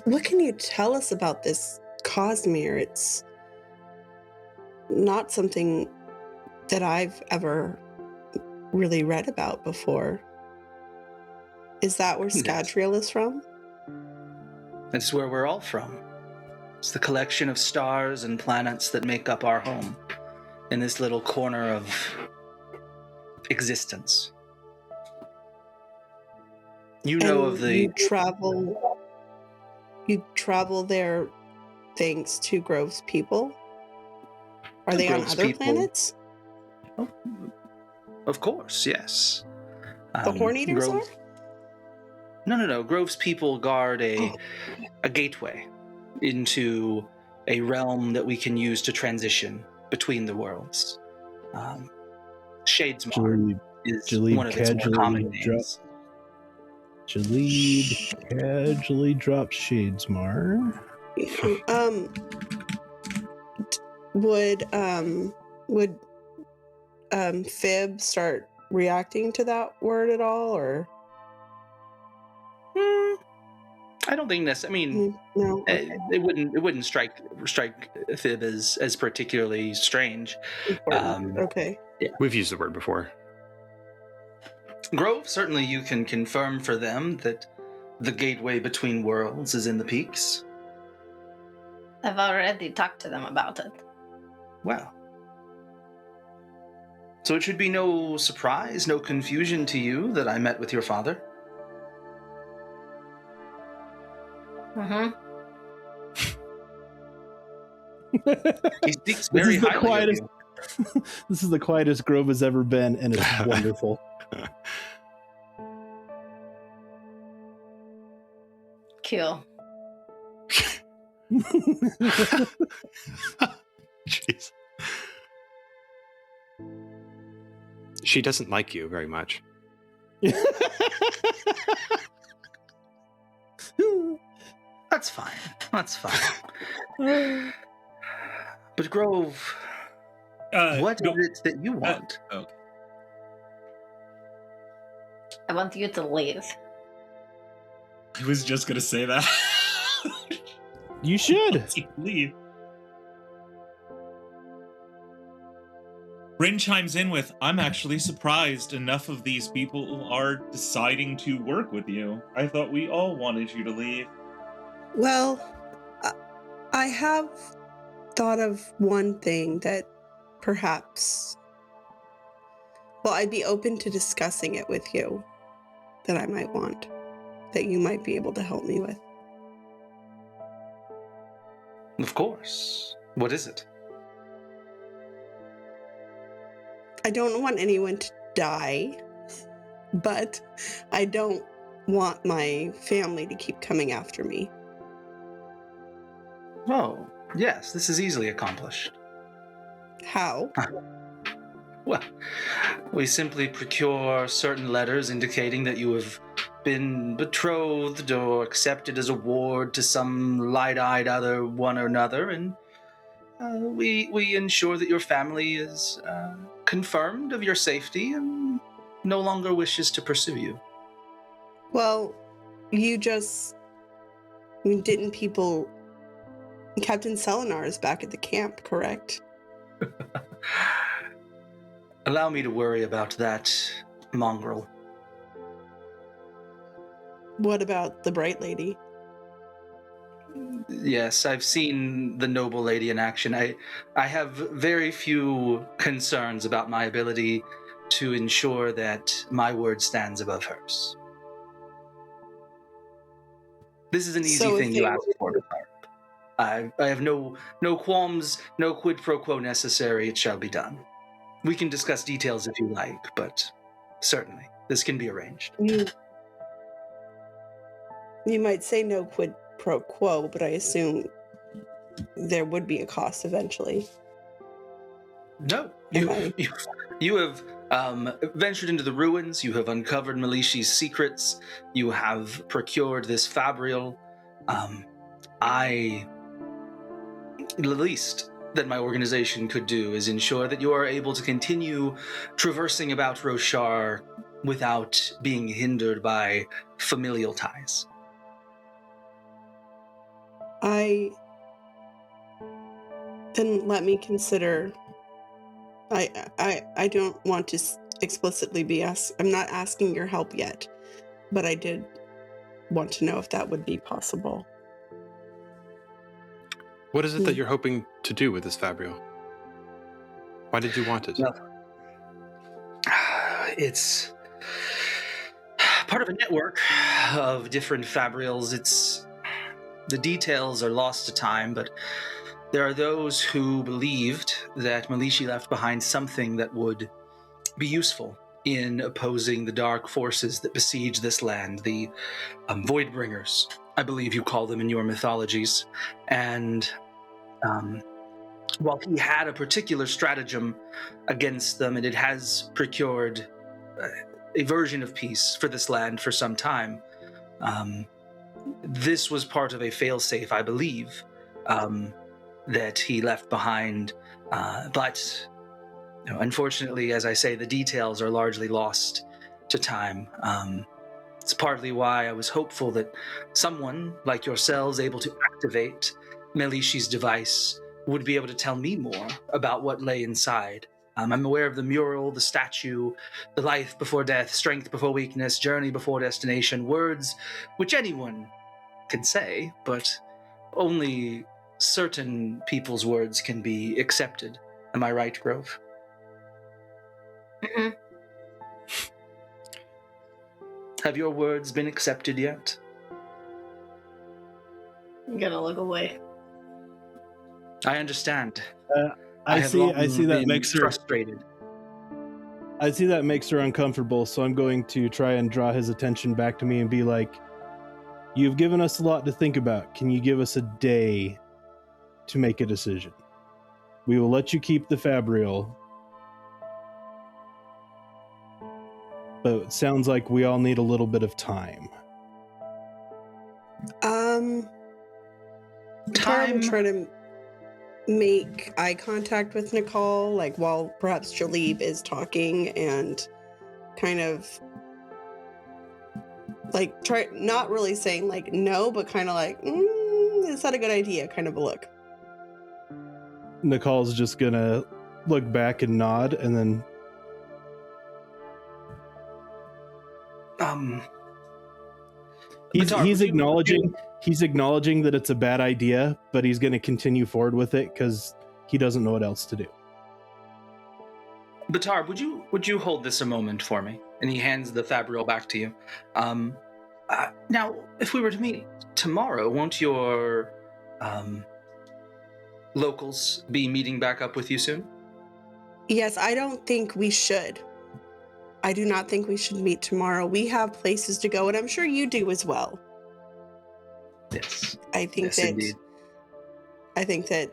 what can you tell us about this Cosmere? It's not something that I've ever really read about before. Is that where Scadrial is from? It's where we're all from. It's the collection of stars and planets that make up our home in this little corner of existence. You know of the... You travel there thanks to Grove's people? Are they on other planets? Oh, of course, yes. The Horn-Eaters are? No. Grove's people guard a gateway into a realm that we can use to transition between the worlds. Shadesmar is one of its more common names. Jalib casually drops Shadesmar. Would Fib start reacting to that word at all, or? I don't think necessarily. I mean, no, okay. it wouldn't strike Fib as particularly strange. Okay. Yeah. We've used the word before. Grove, certainly you can confirm for them that the gateway between worlds is in the peaks. I've already talked to them about it. Well, So it should be no surprise, no confusion to you that I met with your father. Mm-hmm. He speaks very highly of you. This is the quietest Grove has ever been, and it's wonderful. Cool. Jeez. She doesn't like you very much. That's fine. That's fine. But Grove, what is it that you want? Okay. I want you to leave. I was just gonna say that. You should. Leave. Bryn chimes in with, I'm actually surprised enough of these people are deciding to work with you. I thought we all wanted you to leave. Well, I have thought of one thing that perhaps, well, I'd be open to discussing it with you, that I might want, that you might be able to help me with. Of course. What is it? I don't want anyone to die, but I don't want my family to keep coming after me. Oh, yes, this is easily accomplished. How? Well, we simply procure certain letters indicating that you have been betrothed or accepted as a ward to some light-eyed other one or another, and we ensure that your family is confirmed of your safety and no longer wishes to pursue you. Well, you just... I mean, didn't people... Captain Selenar is back at the camp, correct? Allow me to worry about that mongrel. What about the Bright Lady? Yes, I've seen the noble lady in action. I have very few concerns about my ability to ensure that my word stands above hers. This is an easy thing you ask for. I have no qualms, no quid pro quo necessary. It shall be done. We can discuss details if you like, but certainly this can be arranged. You might say no quid pro quo, but I assume there would be a cost eventually. No, you have ventured into the ruins. You have uncovered Melishi's secrets. You have procured this fabrial. The least that my organization could do is ensure that you are able to continue traversing about Roshar without being hindered by familial ties. Then let me consider. I don't want to explicitly be asked. I'm not asking your help yet, but I did want to know if that would be possible. What is it that you're hoping to do with this fabrial? Why did you want it? Well, it's part of a network of different fabrials. The details are lost to time, but there are those who believed that Melishi left behind something that would be useful in opposing the dark forces that besiege this land, the Voidbringers, I believe you call them in your mythologies. And while he had a particular stratagem against them, and it has procured a version of peace for this land for some time, this was part of a failsafe, I believe, that he left behind. But unfortunately, as I say, the details are largely lost to time. It's partly why I was hopeful that someone like yourselves able to activate Melishi's device would be able to tell me more about what lay inside. I'm aware of the mural, the statue, the life before death, strength before weakness, journey before destination, words which anyone can say, but only certain people's words can be accepted. Am I right, Grove? Mhm. Have your words been accepted yet? I'm gonna look away. I understand. I have see long that been makes her frustrated. I see that makes her uncomfortable, so I'm going to try and draw his attention back to me and be like, "You've given us a lot to think about. Can you give us a day to make a decision? We will let you keep the Fabrial, but it sounds like we all need a little bit of time." Batarab will try to make eye contact with Nakal, like while perhaps Jalib is talking, and kind of like try not really saying like no, but kind of like, is that a good idea? Kind of a look. Nakal's just gonna look back and nod, and then Batar, he's acknowledging that it's a bad idea, but he's going to continue forward with it because he doesn't know what else to do. Batar, would you hold this a moment for me? And he hands the Fabrial back to you. Now, if we were to meet tomorrow, won't your locals be meeting back up with you soon? Yes, I don't think we should. I do not think we should meet tomorrow. We have places to go, and I'm sure you do as well. Yes. I think Indeed. that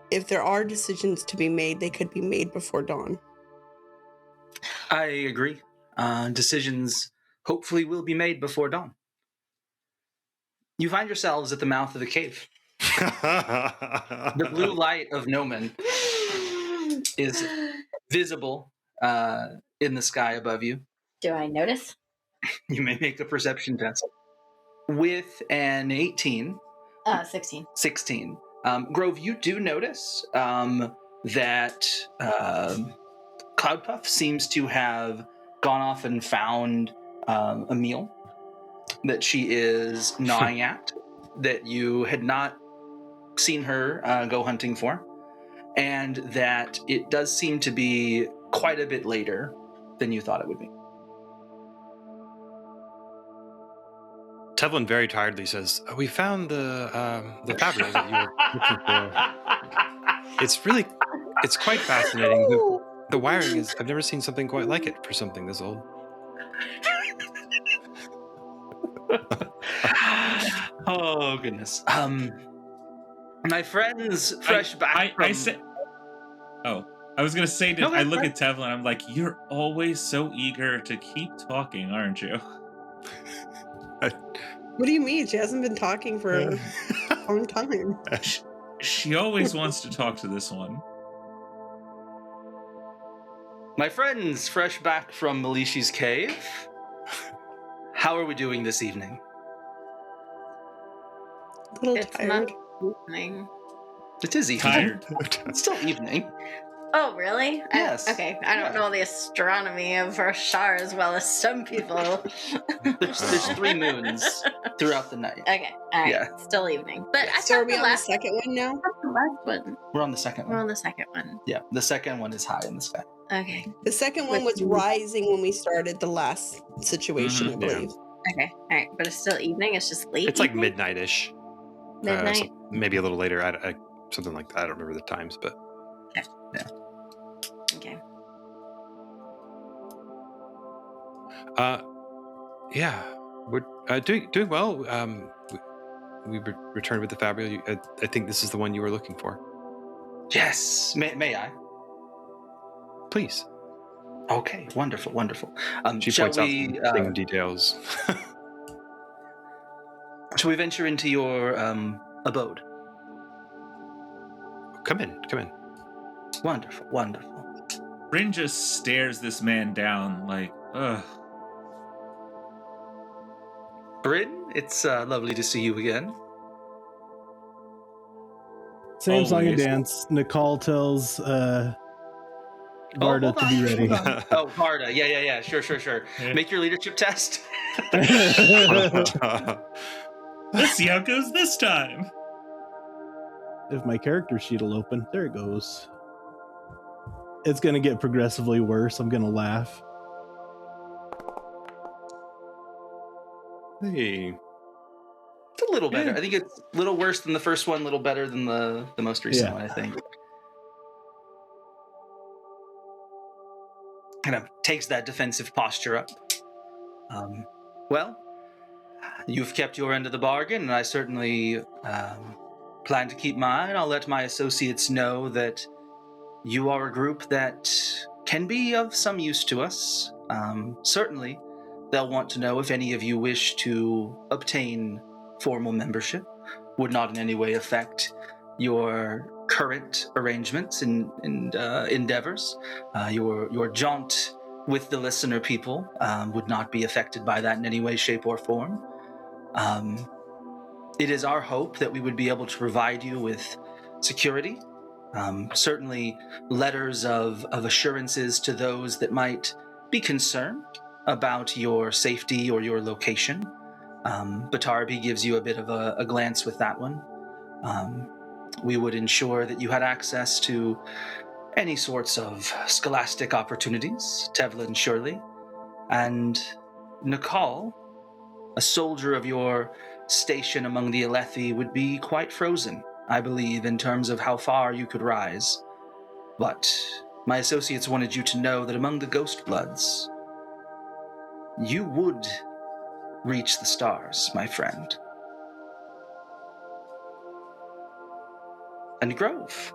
if there are decisions to be made, they could be made before dawn. I agree. Decisions hopefully will be made before dawn. You find yourselves at the mouth of the cave. The blue light of Nomon is visible in the sky above you. Do I notice? You may make a perception test. With an 18. 16. 16. Grove, you do notice that Cloudpuff seems to have gone off and found a meal that she is gnawing at, that you had not seen her go hunting for, and that it does seem to be quite a bit later than you thought it would be. Tevlin very tiredly says, "We found the Fabrial that you were looking for. It's quite fascinating. The wiring is, I've never seen something quite like it for something this old." Oh goodness. My friend's fresh back from... I was gonna say, No, I look right. at Tevlin, I'm like, you're always so eager to keep talking, aren't you? What do you mean? She hasn't been talking for a long time. She always wants to talk to this one. My friends fresh back from Melishi's cave. How are we doing this evening? A little It's tired. not evening. It is evening. Tired. It's still evening. Oh, really? Yes. Okay, I don't know the astronomy of Rashar as well as some people. There's 3 moons throughout the night. Okay, all right. Yeah. Still evening. But I So are thought we the on the last second one now? the last one. We're on the second We're one. on the second one. Yeah, the second one is high in the sky. Okay. The second one was rising when we started the last situation, I believe. Okay. All right. But it's still evening. It's just late. It's like evening? midnight-ish. Midnight. Maybe a little later. I something like that. I don't remember the times, but Okay. yeah, we're doing well. We returned with the Fabrial. I think this is the one you were looking for. Yes. May I? Please. Okay. Wonderful. She Shall points we? out some details. Shall we venture into your abode? Come in. Wonderful. Bryn just stares this man down like, ugh. Bryn, it's lovely to see you again. Same song and Always. dance. Nakal tells Varda hold to be on, ready. hold on. Oh, Varda. Yeah. Sure. Yeah. Make your leadership test. Let's see how it goes this time. If my character sheet will open, there it goes. it's going to get progressively worse. I'm going to laugh. Hey. It's a little better. Yeah. I think it's a little worse than the first one, a little better than the most recent one, I think. Kind of takes that defensive posture up. Well, you've kept your end of the bargain, and I certainly plan to keep mine. I'll let my associates know that you are a group that can be of some use to us. Certainly, they'll want to know if any of you wish to obtain formal membership. Would not in any way affect your current arrangements and endeavors. Your jaunt with the listener people would not be affected by that in any way, shape, or form. It is our hope that we would be able to provide you with security, certainly letters of assurances to those that might be concerned about your safety or your location. Batarab gives you a bit of a glance with that one. We would ensure that you had access to any sorts of scholastic opportunities, Tevlin surely, and Nakal, a soldier of your station among the Alethi, would be quite frozen, I believe, in terms of how far you could rise. But my associates wanted you to know that among the Ghost Bloods, you would reach the stars, my friend. And Grove,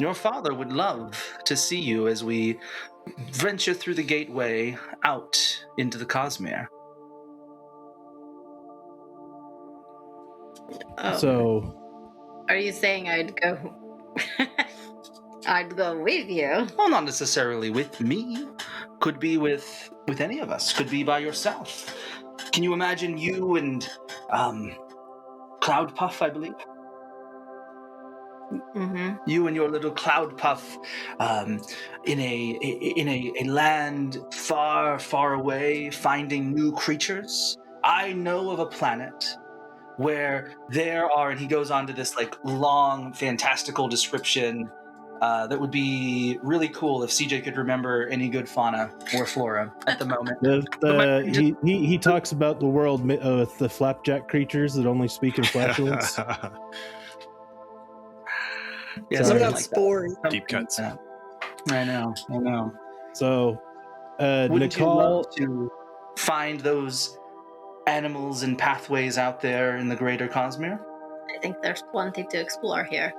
your father would love to see you as we venture through the gateway out into the Cosmere. So, are you saying I'd go? I'd go with you. Well, not necessarily with me. Could be with any of us. Could be by yourself. Can you imagine you and Cloud Puff, I believe? Mm-hmm. You and your little Cloud Puff in a land far, far away, finding new creatures. I know of a planet where there are, and he goes on to this like long, fantastical description that would be really cool if CJ could remember any good fauna or flora at the moment. He talks about the world with the flapjack creatures that only speak in flatulence. Yeah, Sorry. something like Spores. that. Deep cuts. Like that. I know. So, Wouldn't you love Nakal, to find those animals and pathways out there in the greater Cosmere? I think there's plenty to explore here.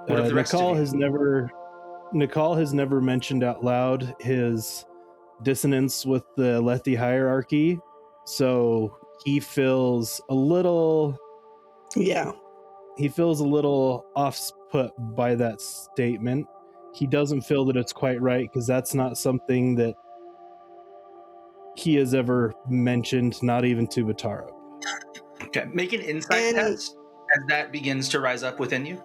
What of the rest of Nakal you? has never mentioned out loud his dissonance with the Alethi hierarchy, so he feels a little off put by that statement. He doesn't feel that it's quite right because that's not something that he has ever mentioned, not even to Batarab. Okay, make an insight test as that begins to rise up within you.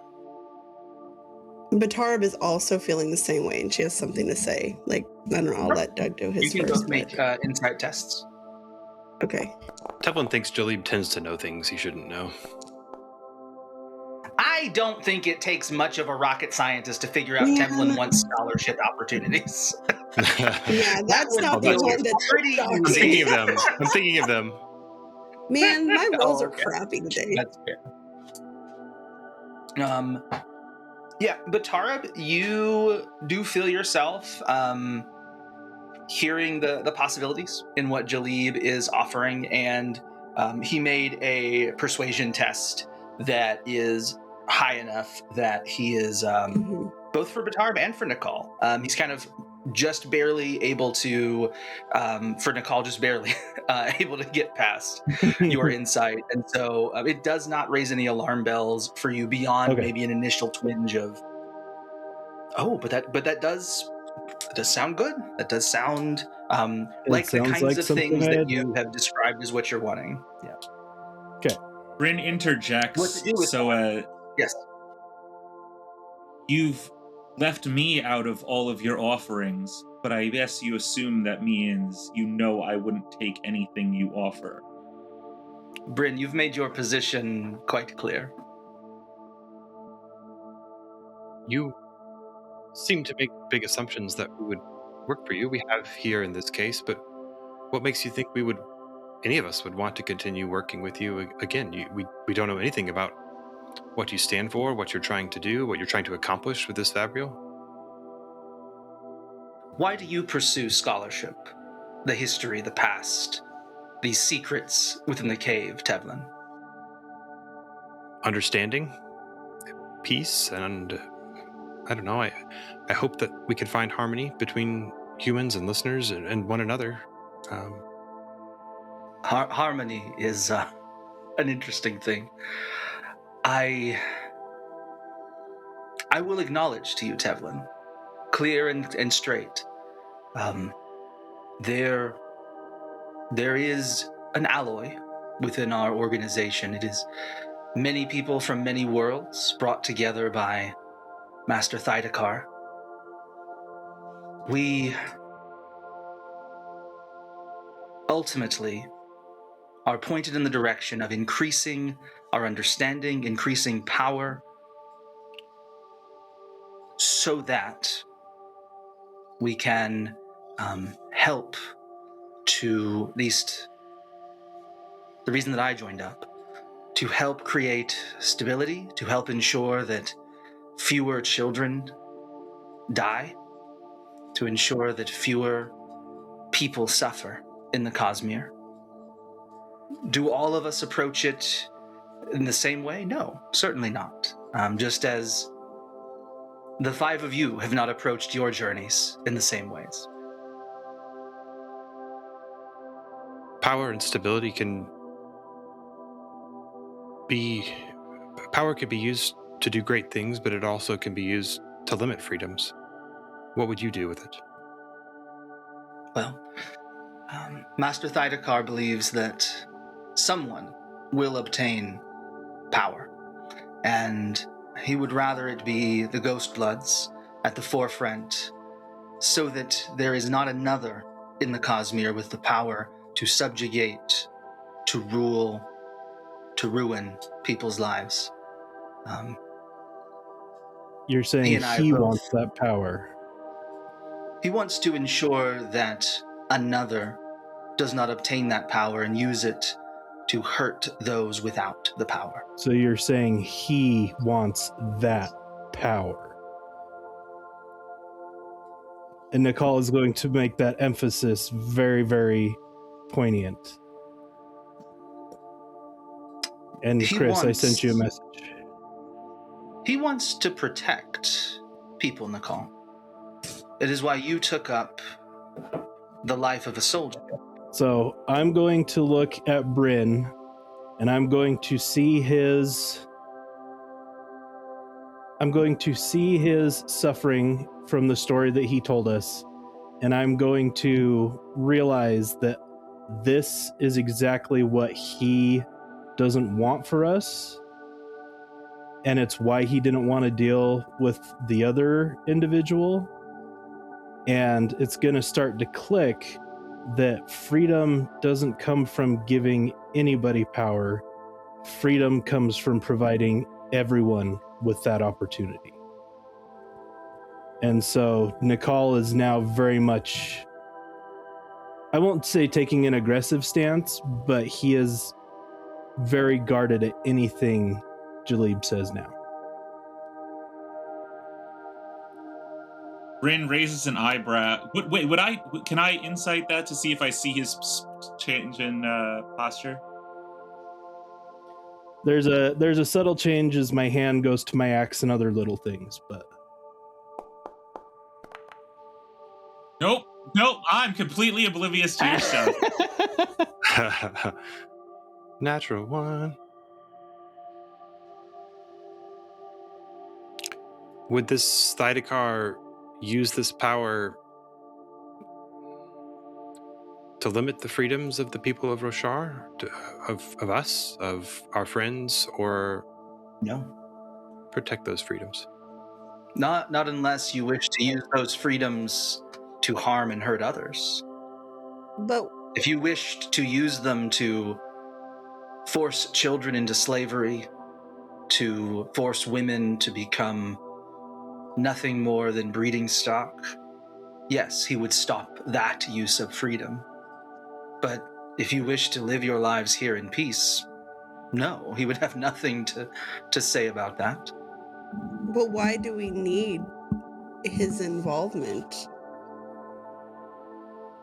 Batarab is also feeling the same way, and she has something to say. Like, I don't know, I'll let Doug do his You can first. both make insight tests. Okay. Tevlin thinks Jalib tends to know things he shouldn't know. I don't think it takes much of a rocket scientist to figure out Tevlin wants scholarship opportunities. Yeah, that's not the one that's pretty I'm easy. thinking of them. Man, my rolls are Okay. crappy today. That's fair. Yeah, Batarab, you do feel yourself hearing the possibilities in what Jalib is offering, and he made a persuasion test that is high enough that he is both for Batarab and for Nakal. He's kind of just barely able to, for Nakal, just barely able to get past your insight, and so it does not raise any alarm bells for you beyond maybe an initial twinge of, but that does sound good. That does sound like the kinds of things that you have described as what you're wanting. Yeah. Okay. Bryn interjects. Yes. You've left me out of all of your offerings, but I guess you assume that means you know I wouldn't take anything you offer. Bryn, you've made your position quite clear. You seem to make big assumptions that would work for you. We have here in this case, but what makes you think any of us would want to continue working with you again? We don't know anything about what you stand for, what you're trying to do, what you're trying to accomplish with this fabrial. Why do you pursue scholarship, the history, the past, these secrets within the cave, Tevlin? Understanding, peace, and I don't know. I hope that we can find harmony between humans and listeners and one another. Harmony is an interesting thing. I will acknowledge to you, Tevlin, clear and straight. There is an alloy within our organization. It is many people from many worlds brought together by Master Thydakar. We ultimately are pointed in the direction of increasing our understanding, increasing power, so that we can help to, at least the reason that I joined up, to help create stability, to help ensure that fewer children die, to ensure that fewer people suffer in the Cosmere. Do all of us approach it in the same way? No, certainly not. Just as the 5 of you have not approached your journeys in the same ways. Power and stability power can be used to do great things, but it also can be used to limit freedoms. What would you do with it? Well, Master Thydakar believes that someone will obtain power, and he would rather it be the Ghost Bloods at the forefront, so that there is not another in the Cosmere with the power to subjugate, to rule, to ruin people's lives. You're saying he wants that power. He wants to ensure that another does not obtain that power and use it to hurt those without the power. So you're saying he wants that power. And Nakal is going to make that emphasis very, very poignant. And Chris, I sent you a message. He wants to protect people, Nakal. It is why you took up the life of a soldier. So I'm going to look at Bryn, and I'm going to see his suffering from the story that he told us, and I'm going to realize that this is exactly what he doesn't want for us, and it's why he didn't want to deal with the other individual. And it's going to start to click that freedom doesn't come from giving anybody power. Freedom comes from providing everyone with that opportunity. And so Nakal is now very much, I won't say taking an aggressive stance, but he is very guarded at anything Jalib says now. Bryn raises an eyebrow. Wait, can I insight that to see if I see his change in posture? There's a subtle change as my hand goes to my axe and other little things, but Nope, I'm completely oblivious to your stuff. Natural one. Would this Thydakar use this power to limit the freedoms of the people of Roshar, of us, of our friends, or no, protect those freedoms? Not unless you wish to use those freedoms to harm and hurt others. But if you wished to use them to force children into slavery, to force women to become nothing more than breeding stock, yes, he would stop that use of freedom. But if you wish to live your lives here in peace, no, he would have nothing to say about that. But why do we need his involvement?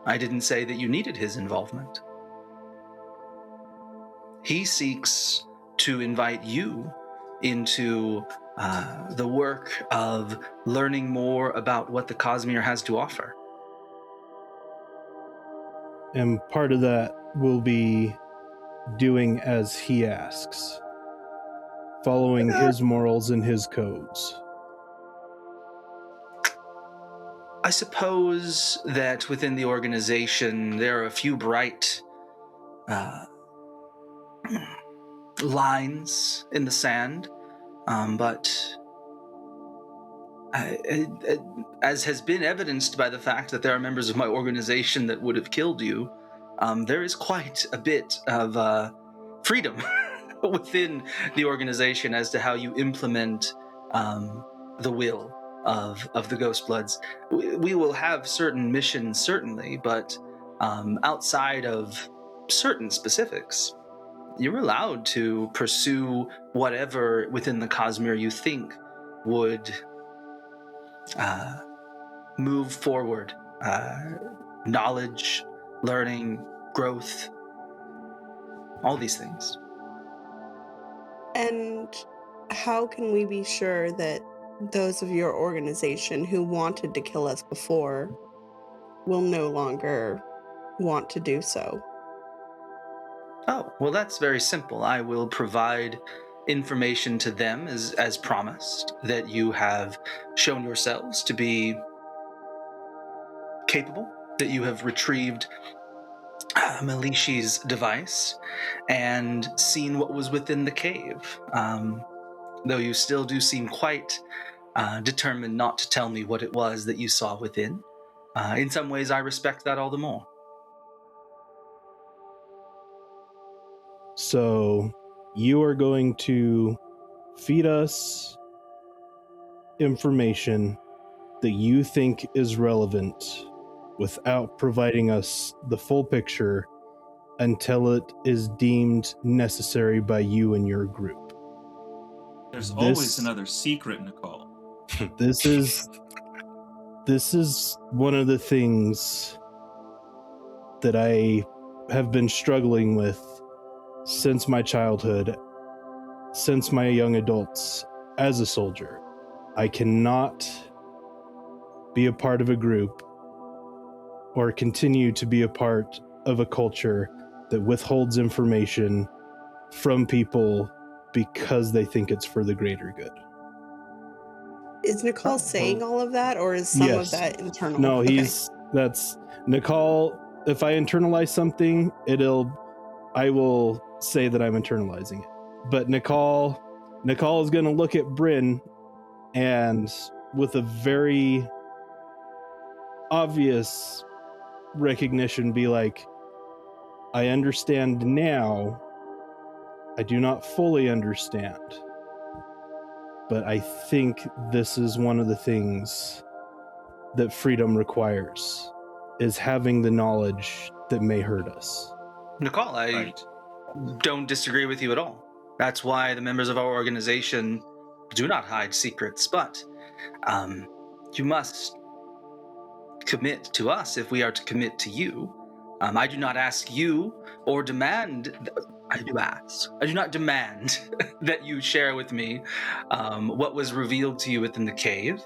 I didn't say that you needed his involvement. He seeks to invite you into the work of learning more about what the Cosmere has to offer. And part of that will be doing as he asks, following his morals and his codes. I suppose that within the organization there are a few bright lines in the sand, but as has been evidenced by the fact that there are members of my organization that would have killed you, there is quite a bit of freedom within the organization as to how you implement the will of the Ghost Bloods. We will have certain missions, certainly, but outside of certain specifics, you're allowed to pursue whatever within the Cosmere you think would move forward. Knowledge, learning, growth, all these things. And how can we be sure that those of your organization who wanted to kill us before will no longer want to do so? Oh, well, that's very simple. I will provide information to them as promised, that you have shown yourselves to be capable, that you have retrieved Melishi's device and seen what was within the cave. Though you still do seem quite determined not to tell me what it was that you saw within. In some ways, I respect that all the more. So you are going to feed us information that you think is relevant without providing us the full picture until it is deemed necessary by you and your group. There's always another secret, Nakal. This is one of the things that I have been struggling with since my childhood, since my young adults as a soldier. I cannot be a part of a group or continue to be a part of a culture that withholds information from people because they think it's for the greater good. Is Nakal saying all of that, or is some of that internal? No, that's Nakal. If I internalize something, I will say that I'm internalizing it. But Nakal is going to look at Bryn and with a very obvious recognition be like, I understand now. I do not fully understand. But I think this is one of the things that freedom requires, is having the knowledge that may hurt us. Nakal, I don't disagree with you at all. That's why the members of our organization do not hide secrets, but you must commit to us if we are to commit to you. I do not ask you or demand... I do not demand that you share with me what was revealed to you within the cave.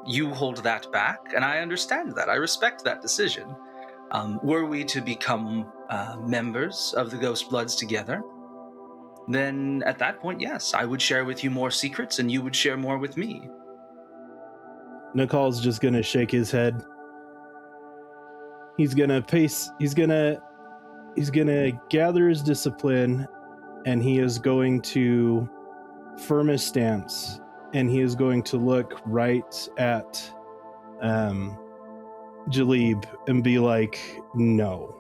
You hold that back, and I understand that. I respect that decision. Were we to become members of the Ghost Bloods together, then at that point, yes, I would share with you more secrets, and you would share more with me. Nakal's just gonna shake his head. He's gonna pace. He's gonna gather his discipline, and he is going to firm his stance, and he is going to look right at Jalib and be like, no,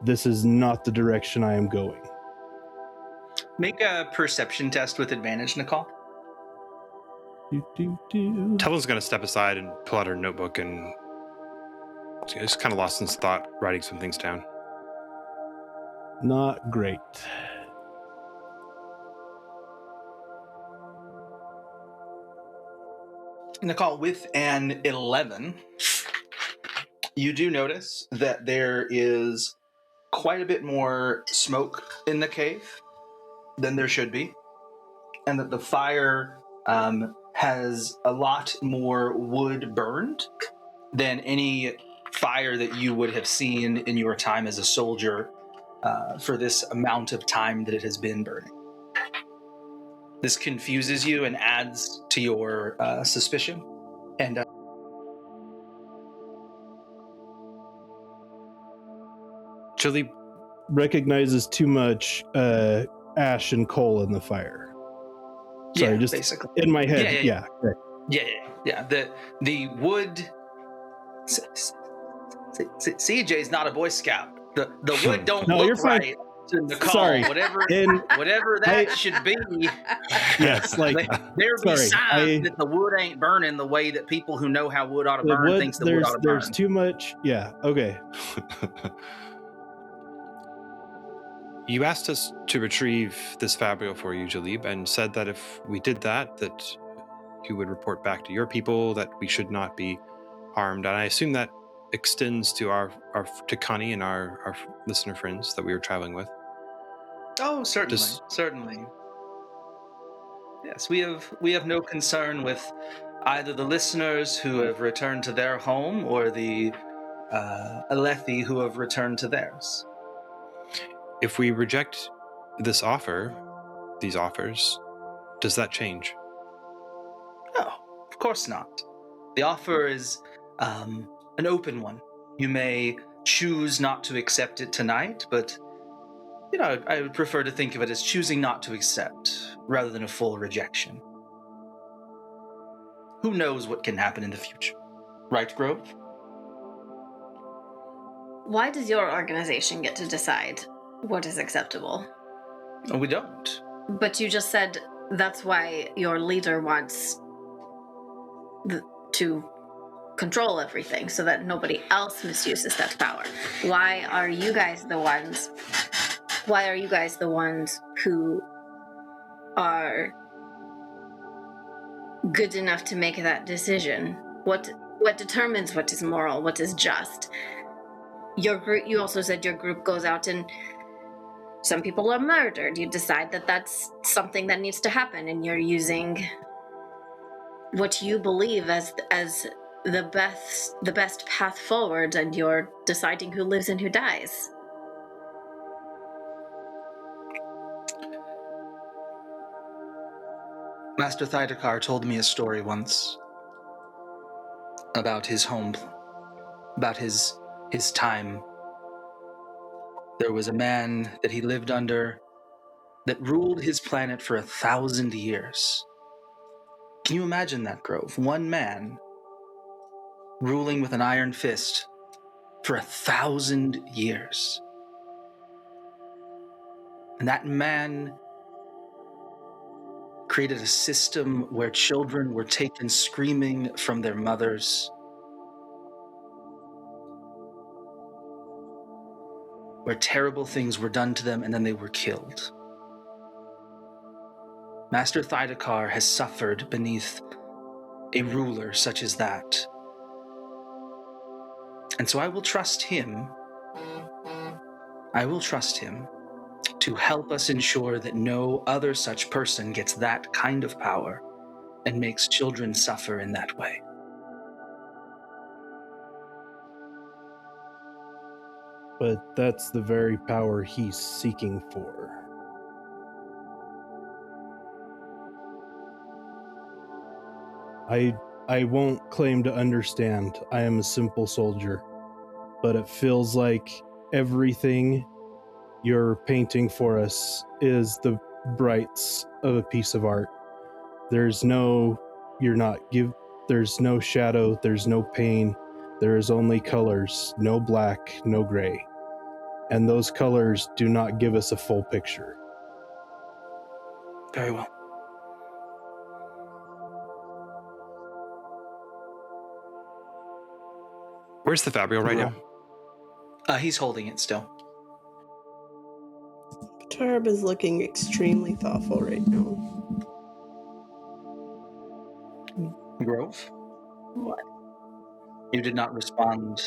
this is not the direction I am going. Make a perception test with advantage, Nakal. Tevlin's going to step aside and pull out her notebook, and she's kind of lost in thought, writing some things down. Not great. Nakal, with an 11, you do notice that there is quite a bit more smoke in the cave than there should be, and that the fire has a lot more wood burned than any fire that you would have seen in your time as a soldier for this amount of time that it has been burning. This confuses you and adds to your suspicion. And Jalib recognizes too much ash and coal in the fire. Sorry, just basically in my head. Yeah. The wood. CJ's not a Boy Scout. The wood don't No, look you're fine. right to Nakal. Sorry. Whatever that should be. Yes, like there be sorry, signs that the wood ain't burning the way that people who know how wood ought to burn thinks the wood ought to burn. There's too much. Yeah. Okay. You asked us to retrieve this fabrial for you, Jalib, and said that if we did that you would report back to your people that we should not be harmed. And I assume that extends to our to Connie and our listener friends that we were traveling with. Oh, certainly. Yes, we have no concern with either the listeners who have returned to their home or the Alethi who have returned to theirs. If we reject these offers, does that change? No, of course not. The offer is an open one. You may choose not to accept it tonight, but I would prefer to think of it as choosing not to accept rather than a full rejection. Who knows what can happen in the future? Right, Grove? Why does your organization get to decide what is acceptable? No, we don't. But you just said that's why your leader wants to control everything so that nobody else misuses that power. Why are you guys the ones who are good enough to make that decision? What determines what is moral, what is just? Your group, you also said your group goes out and some people are murdered. You decide that that's something that needs to happen, and you're using what you believe as the best path forward, and you're deciding who lives and who dies. Master Thydakar told me a story once about his home, about his time. There was a man that he lived under that ruled his planet for 1,000 years. Can you imagine that, Grove? One man ruling with an iron fist for 1,000 years. And that man created a system where children were taken screaming from their mothers, where terrible things were done to them and then they were killed. Master Thydakar has suffered beneath a ruler such as that. And so I will trust him to help us ensure that no other such person gets that kind of power and makes children suffer in that way. But that's the very power he's seeking for. I won't claim to understand. I am a simple soldier. But it feels like everything you're painting for us is the brights of a piece of art. There's no shadow, there's no pain. There is only colors, no black, no gray. And those colors do not give us a full picture. Very well. Where's the Fabrial right now? He's holding it still. Batarab is looking extremely thoughtful right now. Grove? What? You did not respond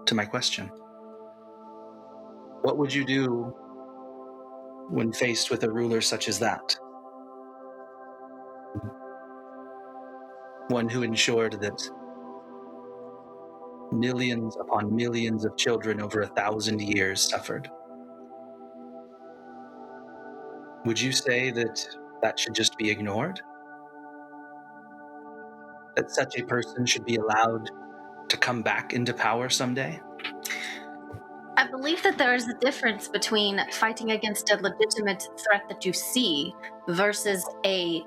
to my question. What would you do when faced with a ruler such as that? One who ensured that millions upon millions of children over 1,000 years suffered. Would you say that that should just be ignored? That such a person should be allowed to come back into power someday? I believe that there is a difference between fighting against a legitimate threat that you see versus a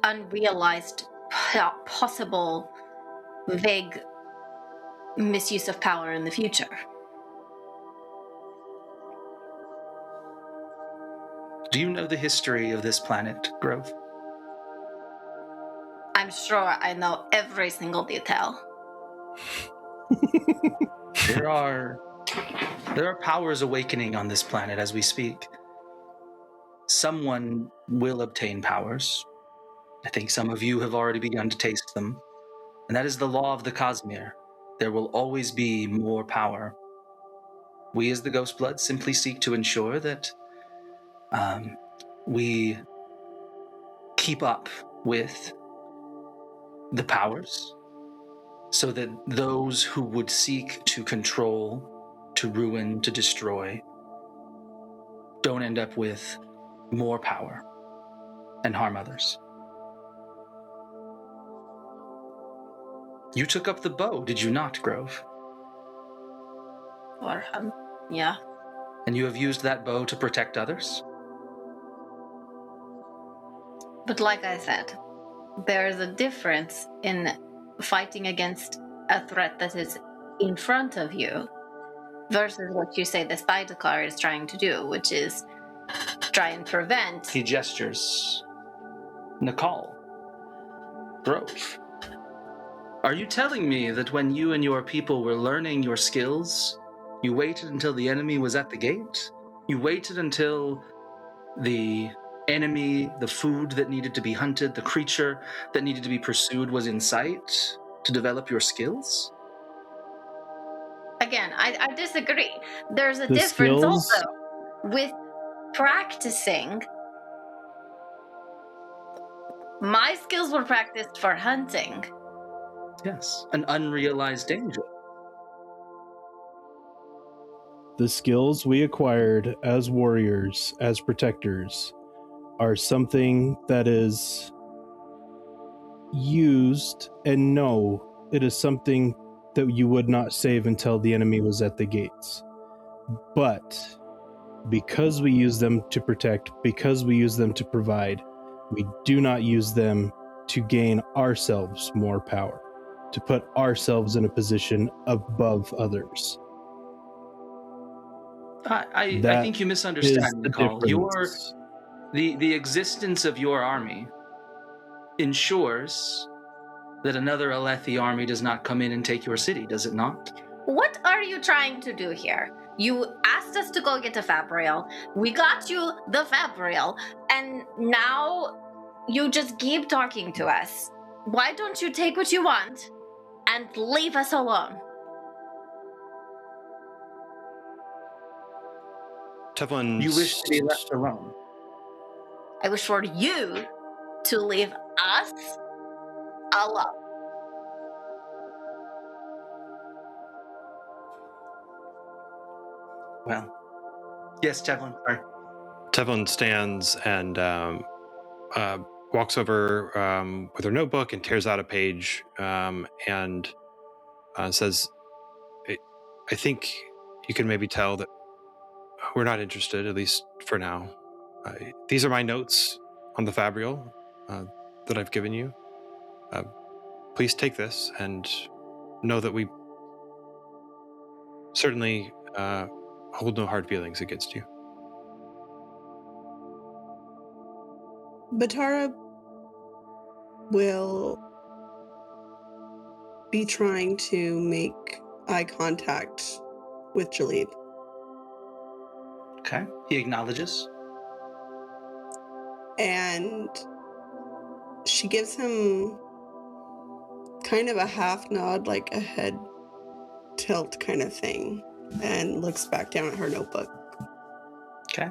unrealized possible vague misuse of power in the future. Do you know the history of this planet, Grove? I'm sure I know every single detail. There are powers awakening on this planet as we speak. Someone will obtain powers. I think some of you have already begun to taste them. And that is the law of the Cosmere. There will always be more power. We as the Ghostblood simply seek to ensure that we keep up with the powers so that those who would seek to control, to ruin, to destroy, don't end up with more power and harm others. You took up the bow, did you not, Grove? Or, yeah. And you have used that bow to protect others? But like I said, there is a difference in fighting against a threat that is in front of you versus what you say the Spider is trying to do, which is try and prevent. He gestures. Nakal. Grove. Are you telling me that when you and your people were learning your skills, you waited until the enemy was at the gate? You waited until the enemy, the food that needed to be hunted, the creature that needed to be pursued was in sight to develop your skills? Again, I disagree. There's a The difference skills? also with practicing. My skills were practiced for hunting. Yes, an unrealized danger. The skills we acquired as warriors, as protectors, are something that is used, and no, it is something that you would not save until the enemy was at the gates. But because we use them to protect, because we use them to provide, we do not use them to gain ourselves more power, to put ourselves in a position above others. I That think you is misunderstand, the Nakal. difference. The existence of your army ensures that another Alethi army does not come in and take your city, does it not? What are you trying to do here? You asked us to go get a Fabrial. We got you the Fabrial, and now you just keep talking to us. Why don't you take what you want and leave us alone? Tevlin. You wish to be left alone. I wish for you to leave us alone. Well, yes, Tevlin. Sorry. Tevlin stands and walks over with her notebook and tears out a page and says, I think you can maybe tell that we're not interested, at least for now. These are my notes on the Fabrial that I've given you. Please take this and know that we certainly hold no hard feelings against you. Batarab will be trying to make eye contact with Jalib. Okay. He acknowledges. And she gives him kind of a half nod, like a head tilt kind of thing, and looks back down at her notebook. Okay.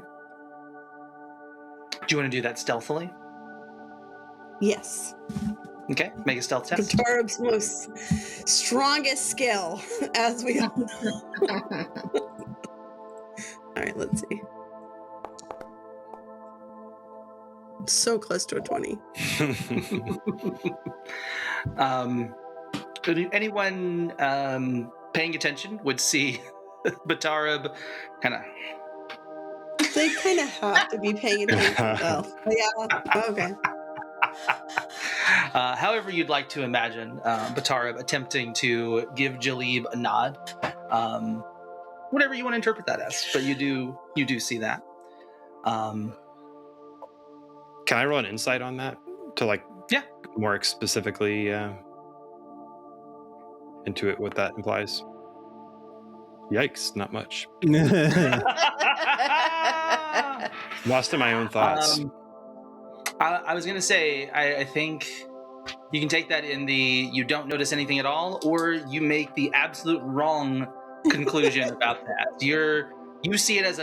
Do you want to do that stealthily? Yes. Okay. Make a stealth test. Batarab's most strongest skill, as we all know. All right, let's see. So close to a 20. Anyone paying attention would see Batarab kind of. They kind of have to be paying attention, though. Yeah. Okay. However you'd like to imagine Batarab attempting to give Jalib a nod. Whatever you want to interpret that as, but you do see that. Can I roll an insight on that to more specifically intuit what that implies? Yikes, not much. Lost in my own thoughts. I was gonna say I think you can take that in the you don't notice anything at all, or you make the absolute wrong conclusion about that. You see it as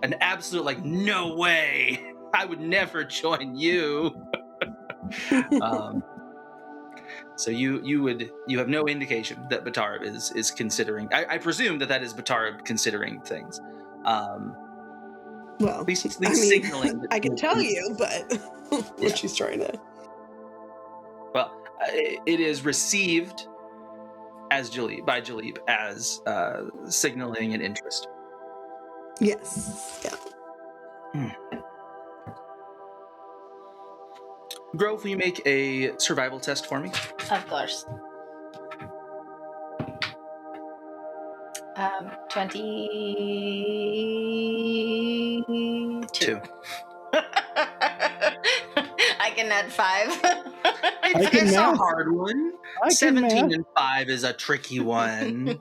an absolute no way. I would never join you. So you have no indication that Batarab is considering. I presume that is Batarab considering things. Well, at least signaling. I can tell you, but what she's trying to. Well, it is received as by Jalib as signaling an interest. Yes. Yeah. Grove, will you make a survival test for me? Of course. 22. I can add 5. It's a hard one. 17 and 5 is a tricky one.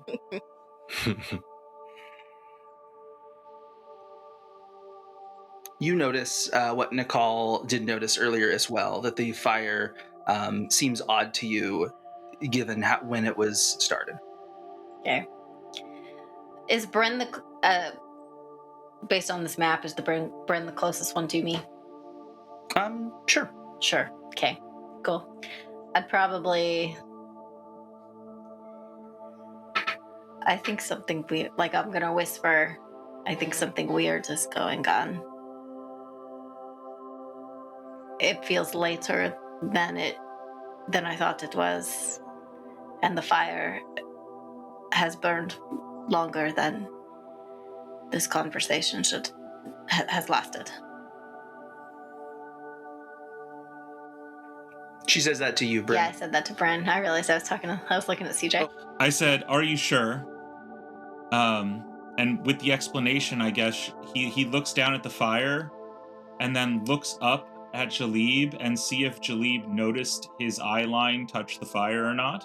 You notice what Nakal did notice earlier as well, that the fire seems odd to you given when it was started. Okay. Is Bryn based on this map, is the Bryn the closest one to me? Sure. Sure. Okay. Cool. I'd probably... I think something weird, I'm gonna whisper, I think something weird is going on. It feels later than I thought it was, and the fire has burned longer than this conversation has lasted. She says that to you, Bryn. Yeah, I said that to Bryn. I realized I was looking at CJ. I said, "Are you sure?" And with the explanation, I guess he looks down at the fire, and then looks up at Jalib and see if Jalib noticed his eye line touch the fire or not.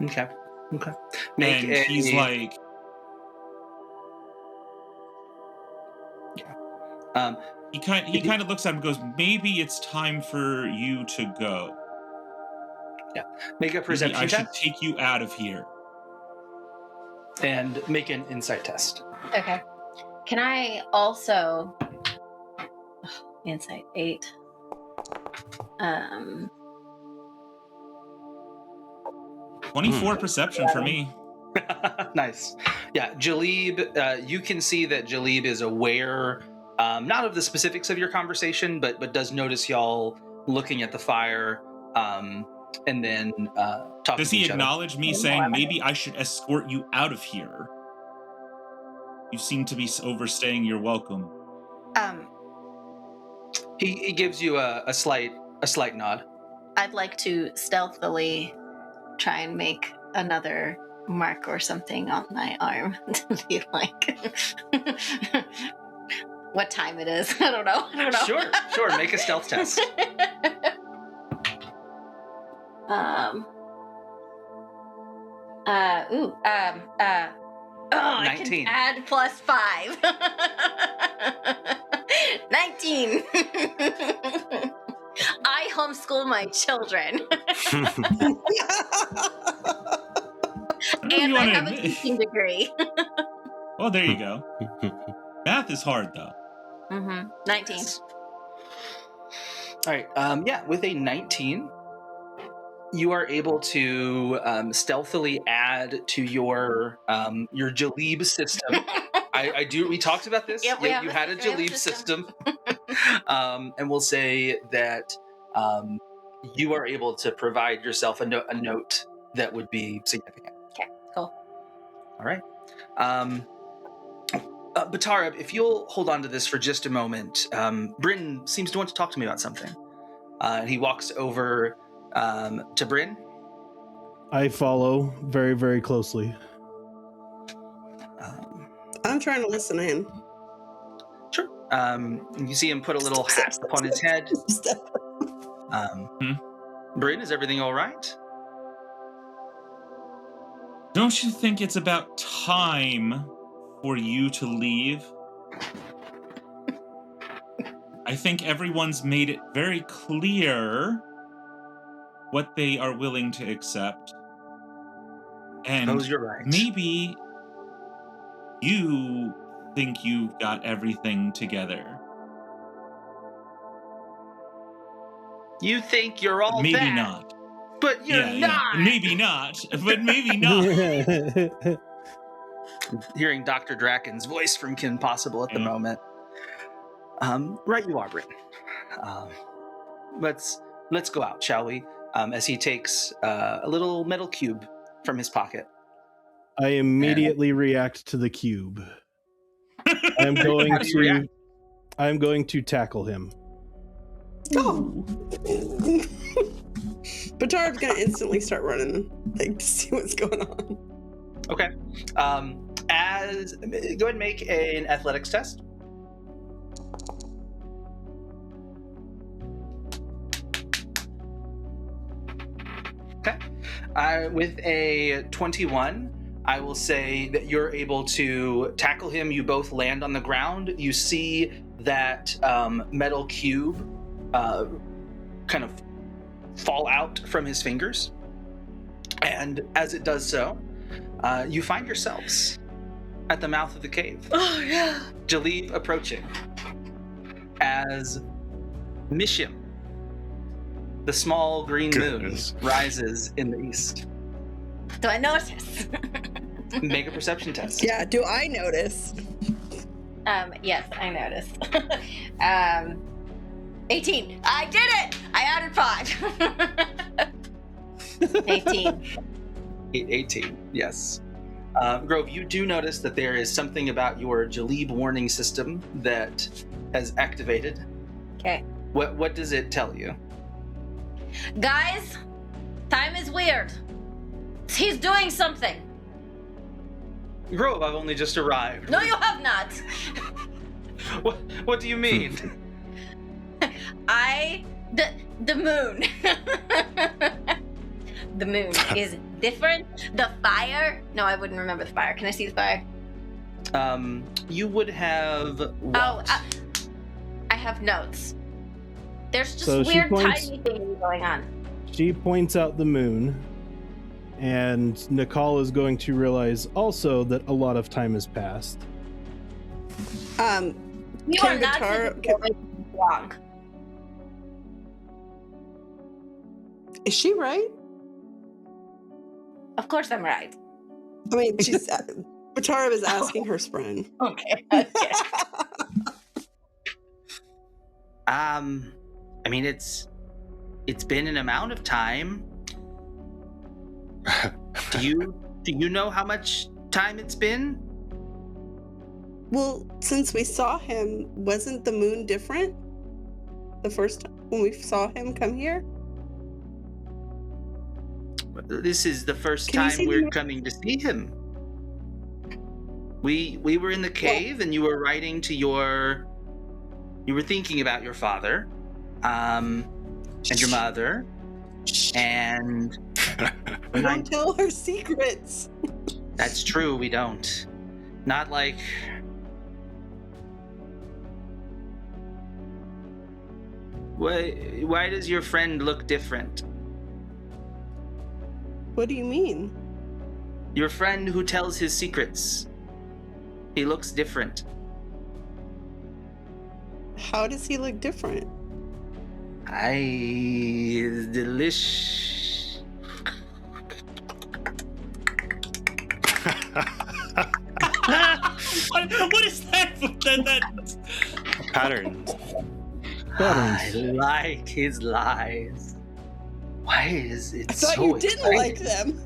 Okay. He's like, he kind of looks at him and goes, "Maybe it's time for you to go. Yeah. Make a perception Maybe I test. should take you out of here." And make an insight test. Okay. Can I also... Insight 8. 24 perception for me. Nice. Yeah, Jalib, you can see that Jalib is aware, not of the specifics of your conversation, but does notice y'all looking at the fire, and then talking Does to he each acknowledge me saying, maybe I should escort you out of here? You seem to be overstaying your welcome. He gives you a slight nod. I'd like to stealthily try and make another mark or something on my arm to be like, what time it is. I don't know. Sure. Make a stealth test. I 19. can add plus 5. 19. I homeschool my children. And I have a teaching degree. Oh, there you go. Math is hard, though. 19. All right. With a 19, you are able to stealthily add to your Jalib system. We talked about this. Yep, you had a Jalib system. And we'll say that you are able to provide yourself a note that would be significant. Okay, cool. All right. Batarab, if you'll hold on to this for just a moment, Bryn seems to want to talk to me about something. And he walks over to Bryn. I follow very, very closely. I'm trying to listen in. Sure. You see him put a little hat upon his head. Bryn, is everything all right? Don't you think it's about time for you to leave? I think everyone's made it very clear what they are willing to accept. And you're right. Maybe you think you've got everything together. You think you're all maybe that, not. But you're not. Yeah. Maybe not, but maybe not. Hearing Dr. Draken's voice from Kim Possible at the moment. Right you are, Bryn. Let's go out, shall we? As he takes a little metal cube from his pocket. I immediately react to the cube. I'm going to tackle him. Oh. Batarab's gonna instantly start running, to see what's going on. Okay. Go ahead and make an athletics test. Okay. With a 21, I will say that you're able to tackle him. You both land on the ground. You see that metal cube kind of fall out from his fingers. And as it does so, you find yourselves at the mouth of the cave. Oh, yeah. Jalib approaching as Mishim, the small green moon, rises in the east. Do I notice? Make a perception test. Yeah, do I notice? Yes, I noticed. 18. I did it! I added 5. 18. 18, yes. Grove, you do notice that there is something about your Jalib warning system that has activated. Okay. What does it tell you? Guys, time is weird. He's doing something. Grove, I've only just arrived. No, you have not. What do you mean? The moon. The moon is different. The fire. No, I wouldn't remember the fire. Can I see the fire? You would have. What? Oh, I have notes. There's just So weird tiny things going on. She points out the moon, and Nakal is going to realize also that a lot of time has passed. You are not wrong. Is she right? Of course I'm right. I mean, she's Batarab is asking her friend. Okay. I mean, it's been an amount of time. Do you know how much time it's been? Well, since we saw him, wasn't the moon different? The first time when we saw him come here? This is the first time we're coming to see him. We were in the cave and you were writing to your You were thinking about your father, and your mother, and We don't tell our secrets. that's true. We don't. Not like. Why does your friend look different? What do you mean? Your friend who tells his secrets. He looks different. How does he look different? Delish. What is that? That Patterns. I like his lies. Why is it I thought so you didn't exciting? like them.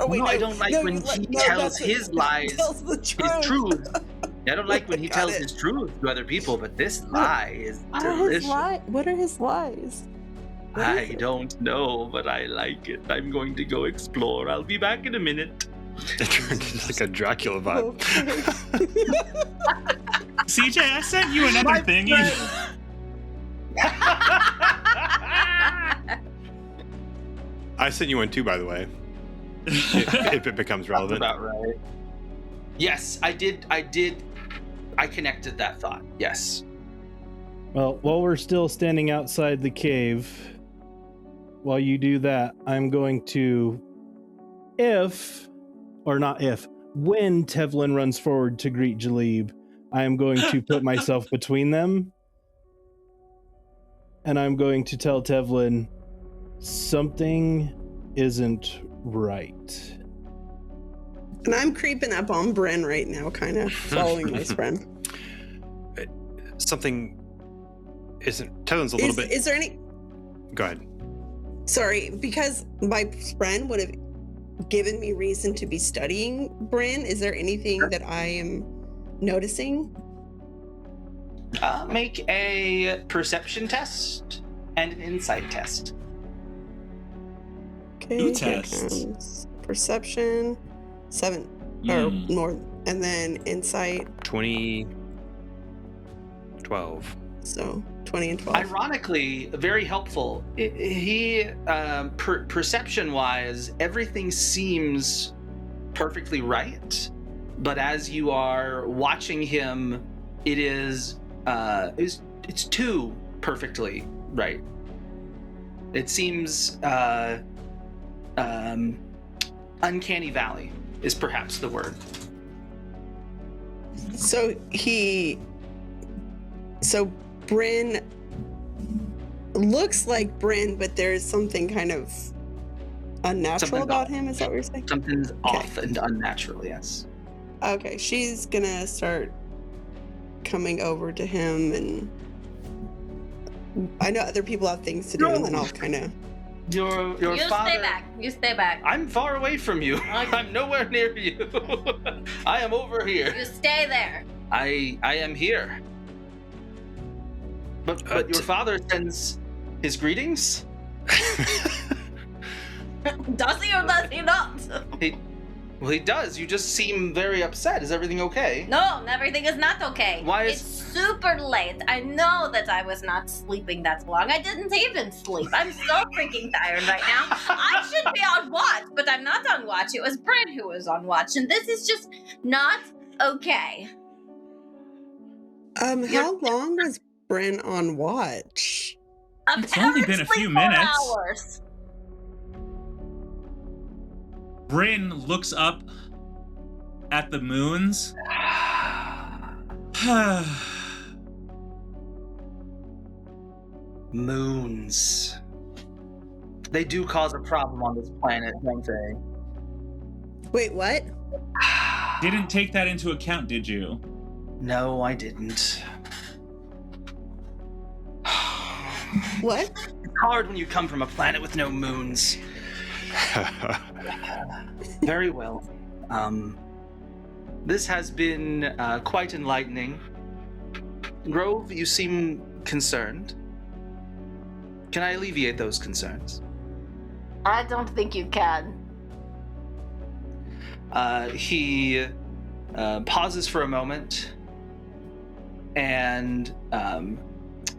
Oh, wait, No, I don't like when he tells his lies, tells the truth. his truth. I don't like when he Got tells it. his truth to other people, but this lie is What are his delicious. What are his lies? What is I it? don't know, but I like it. I'm going to go explore. I'll be back in a minute. It turned into like a Dracula vibe. Okay. CJ, I sent you another My thing. I sent you one too, by the way. If it becomes relevant. About right. Yes, I did. I connected that thought. Yes. Well, while we're still standing outside the cave, while you do that, I'm going to, when Tevlin runs forward to greet Jalib, I am going to put myself between them, and I'm going to tell Tevlin something isn't right. And I'm creeping up on Bryn right now, kind of following my friend. Something isn't. Tevlin's a little bit. Is there any? Go ahead. Sorry, because my friend would have given me reason to be studying Bryn. Is there anything that I am noticing? Make a perception test and an insight test. Okay, Who here tests? comes perception, 7 or more, and then insight. 20, 12. So 20 and 12. Ironically, very helpful. Perception-wise, everything seems perfectly right, but as you are watching him, it's too perfectly right. It seems uncanny valley is perhaps the word. So Bryn looks like Bryn, but there's something kind of unnatural Something about off. him. Is that what you're saying? Something's off and unnatural, yes. Okay, she's gonna start coming over to him, and I know other people have things to do, and then I'll kind of. Your You father. stay back. You stay back. I'm far away from you. I'm nowhere near you. I am over here. You stay there. I am here. But your father sends his greetings? Does he or does he not? Well, he does. You just seem very upset. Is everything okay? No, everything is not okay. Why is- It's super late. I know that I was not sleeping that long. I didn't even sleep. I'm so freaking tired right now. I should be on watch, but I'm not on watch. It was Bryn who was on watch, and this is just not okay. How long was Bryn on watch? It's only been a few Apparently 4 minutes. hours. Bryn looks up at the moons. Moons. They do cause a problem on this planet, don't they? Wait, what? Didn't take that into account, did you? No, I didn't. What? It's hard when you come from a planet with no moons. Very well. This has been quite enlightening. Grove, you seem concerned. Can I alleviate those concerns? I don't think you can. He pauses for a moment, and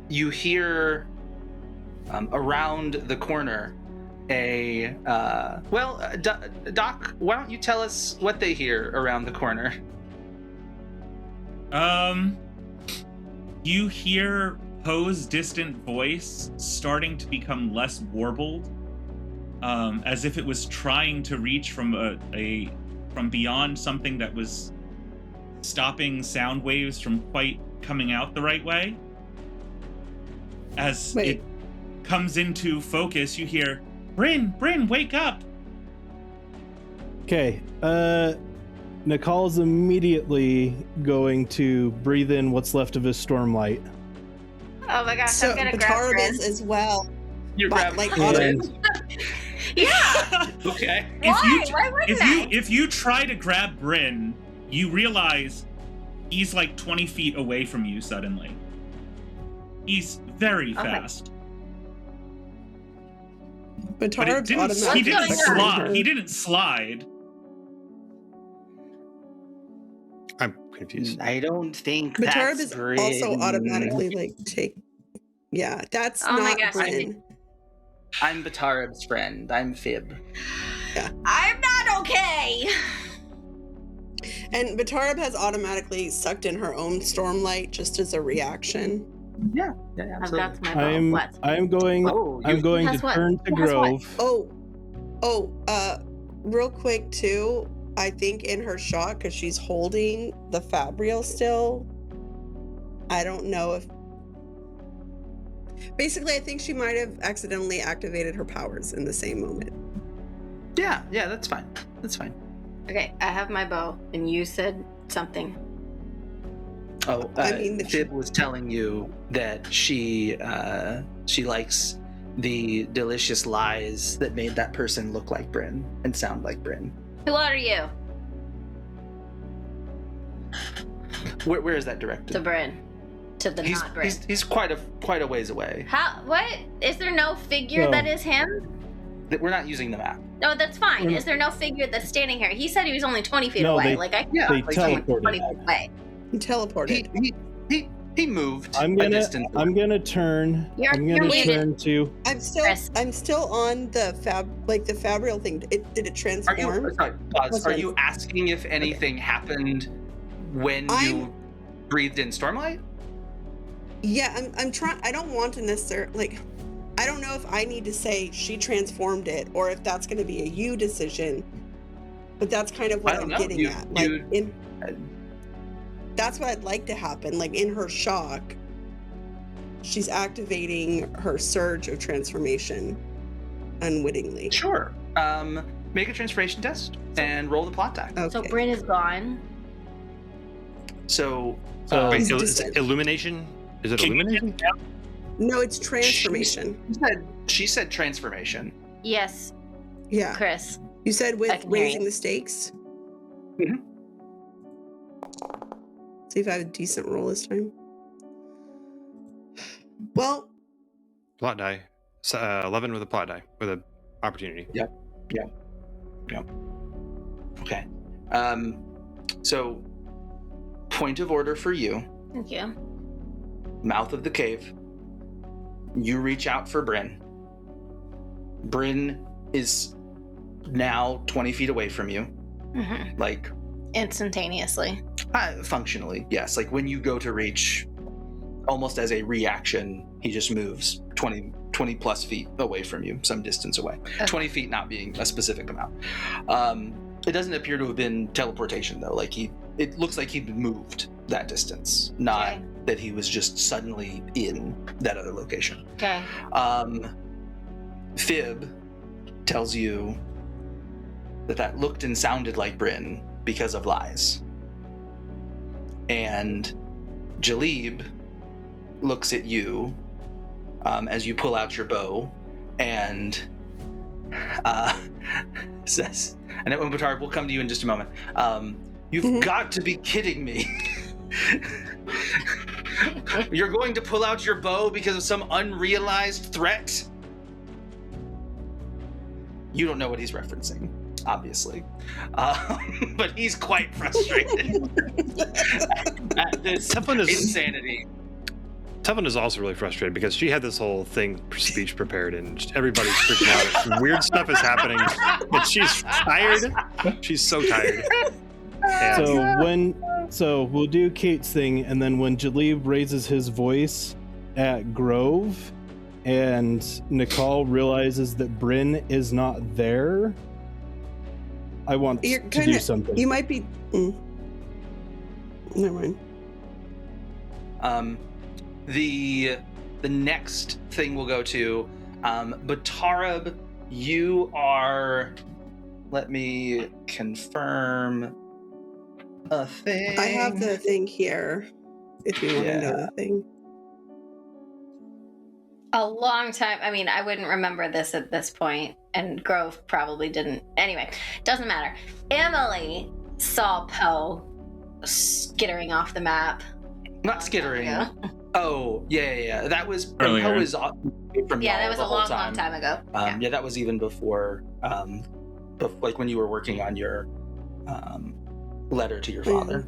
you hear around the corner Doc, why don't you tell us what they hear around the corner? You hear Poe's distant voice starting to become less warbled, as if it was trying to reach from from beyond something that was stopping sound waves from quite coming out the right way. As it comes into focus, you hear, Bryn, wake up! Okay, Nakal's immediately going to breathe in what's left of his stormlight. Oh my gosh, So I'm gonna grab Batarab Bryn. is as well. You're But, grabbing like, Bryn. Yeah. Okay. Why wouldn't I? If you try to grab Bryn, you realize he's like 20 feet away from you suddenly. He's very fast. But Batarab's he automatically didn't What's going on? slide. He didn't slide. I'm confused. I don't think Batarab that's is Bryn. also automatically like take. Yeah, that's Oh my not gosh, Bryn. I'm Batarab's friend. I'm Fib. I'm not okay. And Batarab has automatically sucked in her own stormlight just as a reaction. Yeah, I've absolutely. got my bow. What? I'm going Oh, to Has what? turn to Has what? Grove. Real quick too, I think in her shot, because she's holding the Fabrial still, I don't know if basically I think she might have accidentally activated her powers in the same moment. yeah, that's fine. That's fine. Okay, I have my bow, and you said something. Oh, I mean, Fib was telling you that she likes the delicious lies that made that person look like Bryn and sound like Bryn. Who are you? Where is that directed? To Bryn. To the not Bryn. He's quite a ways away. How? What? Is there no figure No. that is him? We're not using the map. No, that's fine. We're- Is there no figure that's standing here? He said he was only 20 feet No, away. they- Like I Yeah, They like, someone teleported. 20 feet away. He teleported. He moved I'm a distance. gonna turn. You're I'm gonna muted. turn to. I'm still on the Fabrial thing. Did it Are you, transform? sorry, pause. What's Are that? you asking if anything happened when you breathed in Stormlight? Yeah, I'm trying. I don't want to necessarily I don't know if I need to say she transformed it or if that's going to be a you decision. But that's kind of what I don't I'm know. getting at. You- That's what I'd like to happen. Like in her shock, she's activating her surge of transformation unwittingly. Sure. Make a transformation test and roll the plot die. Okay. So Bryn is gone. So, Wait, He's is distant. it illumination? Is it illumination? No, it's transformation. she said transformation. Yes, Yeah. Chris. You said I with can hear raising you. the stakes. Mhm. See if I have a decent roll this time. Well, Plot die. 11 with a plot die with an opportunity. Okay. So, point of order for you. Thank you. Mouth of the cave. You reach out for Bryn. Bryn is now 20 feet away from you. Hmm. Like, Instantaneously. functionally, yes. Like when you go to reach, almost as a reaction, he just moves 20 plus feet away from you, some distance away. Okay. 20 feet not being a specific amount. It doesn't appear to have been teleportation though. Like it looks like he'd moved that distance, not Okay. that he was just suddenly in that other location. Okay. Fib tells you that looked and sounded like Bryn because of lies. And Jalib looks at you as you pull out your bow and says, and when Batarab, we'll come to you in just a moment. You've got to be kidding me. You're going to pull out your bow because of some unrealized threat? You don't know what he's referencing. obviously. But he's quite frustrated at this insanity. Tevlin is also really frustrated because she had this whole speech prepared, and everybody's freaking out. Weird stuff is happening, and she's tired. She's so tired. And So we'll do Cate's thing, and then when Jalib raises his voice at Grove, and Nakal realizes that Bryn is not there, I want to do something. You might be. Never mind. The next thing we'll go to, Batarab, you are. Let me confirm a thing. I have the thing here. If you want to know the thing. A long time. I mean, I wouldn't remember this at this point, and Grove probably didn't. Anyway, doesn't matter. Emily saw Poe skittering off the map. Not skittering. Oh, yeah. That was earlier. Poe was from that was a long time ago. Yeah, that was even before, like when you were working on your letter to your father.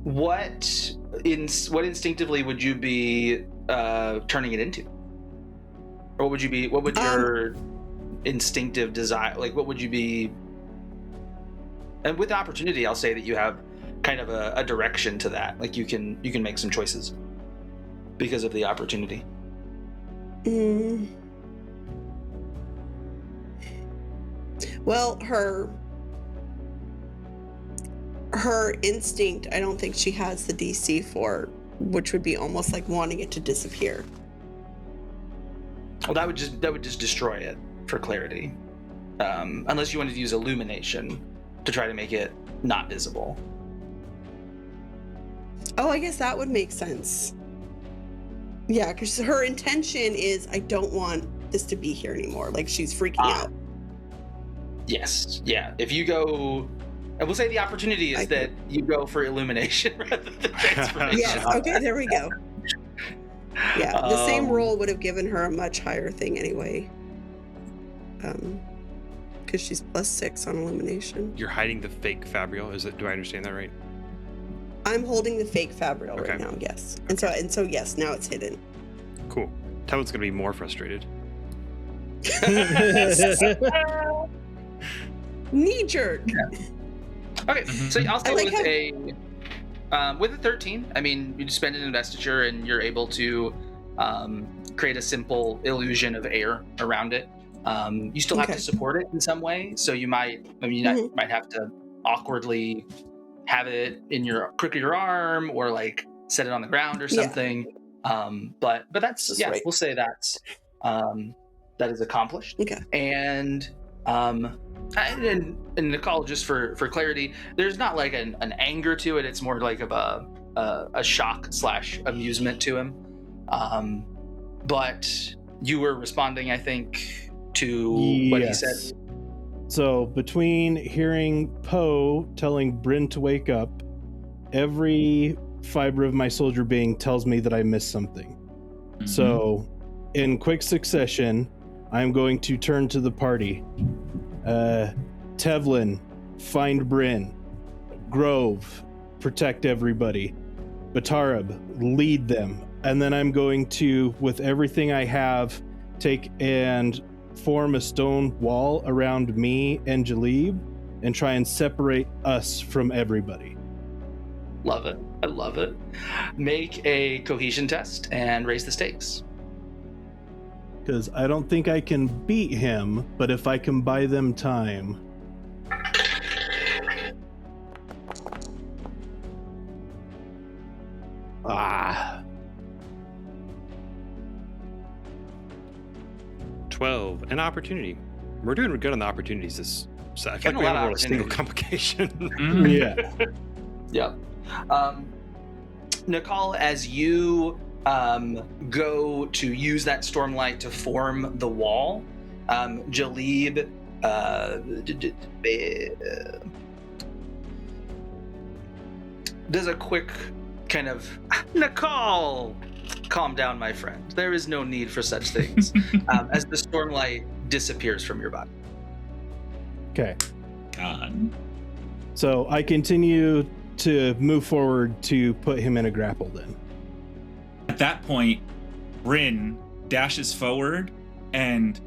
What instinctively would you be turning it into? Or what would your instinctive desire, like what would you be? And with the opportunity, I'll say that you have kind of a direction to that. Like you can make some choices because of the opportunity. Well, her instinct, I don't think she has the DC for, which would be almost like wanting it to disappear. Well, that would just destroy it for clarity, unless you wanted to use illumination to try to make it not visible. Oh, I guess that would make sense. Yeah, because her intention is, I don't want this to be here anymore. Like she's freaking out. Yes. Yeah. If you go, and we'll say the opportunity is that you go for illumination rather than transformation. Yes. Okay. There we go. Yeah. The same roll would have given her a much higher thing anyway. Because she's +6 on illumination. You're hiding the fake Fabrial. Do I understand that right? I'm holding the fake Fabrial right now. Yes. And so yes, now it's hidden. Cool. Tevlin's gonna be more frustrated. Knee jerk. Yeah. Okay, so I'll say with a 13. I mean, you just spend an investiture and you're able to create a simple illusion of air around it. You still have to support it in some way, so you might have to awkwardly have it in your crook of your arm or like set it on the ground or something. But that's right. We'll say that is accomplished. Okay. And Nakal, just for clarity, there's not like an anger to it. It's more like of a shock / amusement to him. But you were responding, I think, to what he said. So between hearing Poe telling Bryn to wake up, every fiber of my soldier being tells me that I missed something. So in quick succession, I'm going to turn to the party. Tevlin, find Bryn. Grove, protect everybody. Batarab, lead them. And then I'm going to, with everything I have, take and form a stone wall around me and Jalib and try and separate us from everybody. Love it. I love it. Make a cohesion test and raise the stakes. Because I don't think I can beat him, but if I can buy them time. Ah. 12, an opportunity. We're doing good on the opportunities. I feel like we haven't rolled a single complication. Yeah. Yeah. Nakal, as you go to use that stormlight to form the wall, Jalib does a quick kind of, Nakal, calm down, my friend. There is no need for such things. As the stormlight disappears from your body. Okay. God. So I continue to move forward to put him in a grapple then. At that point, Bryn dashes forward and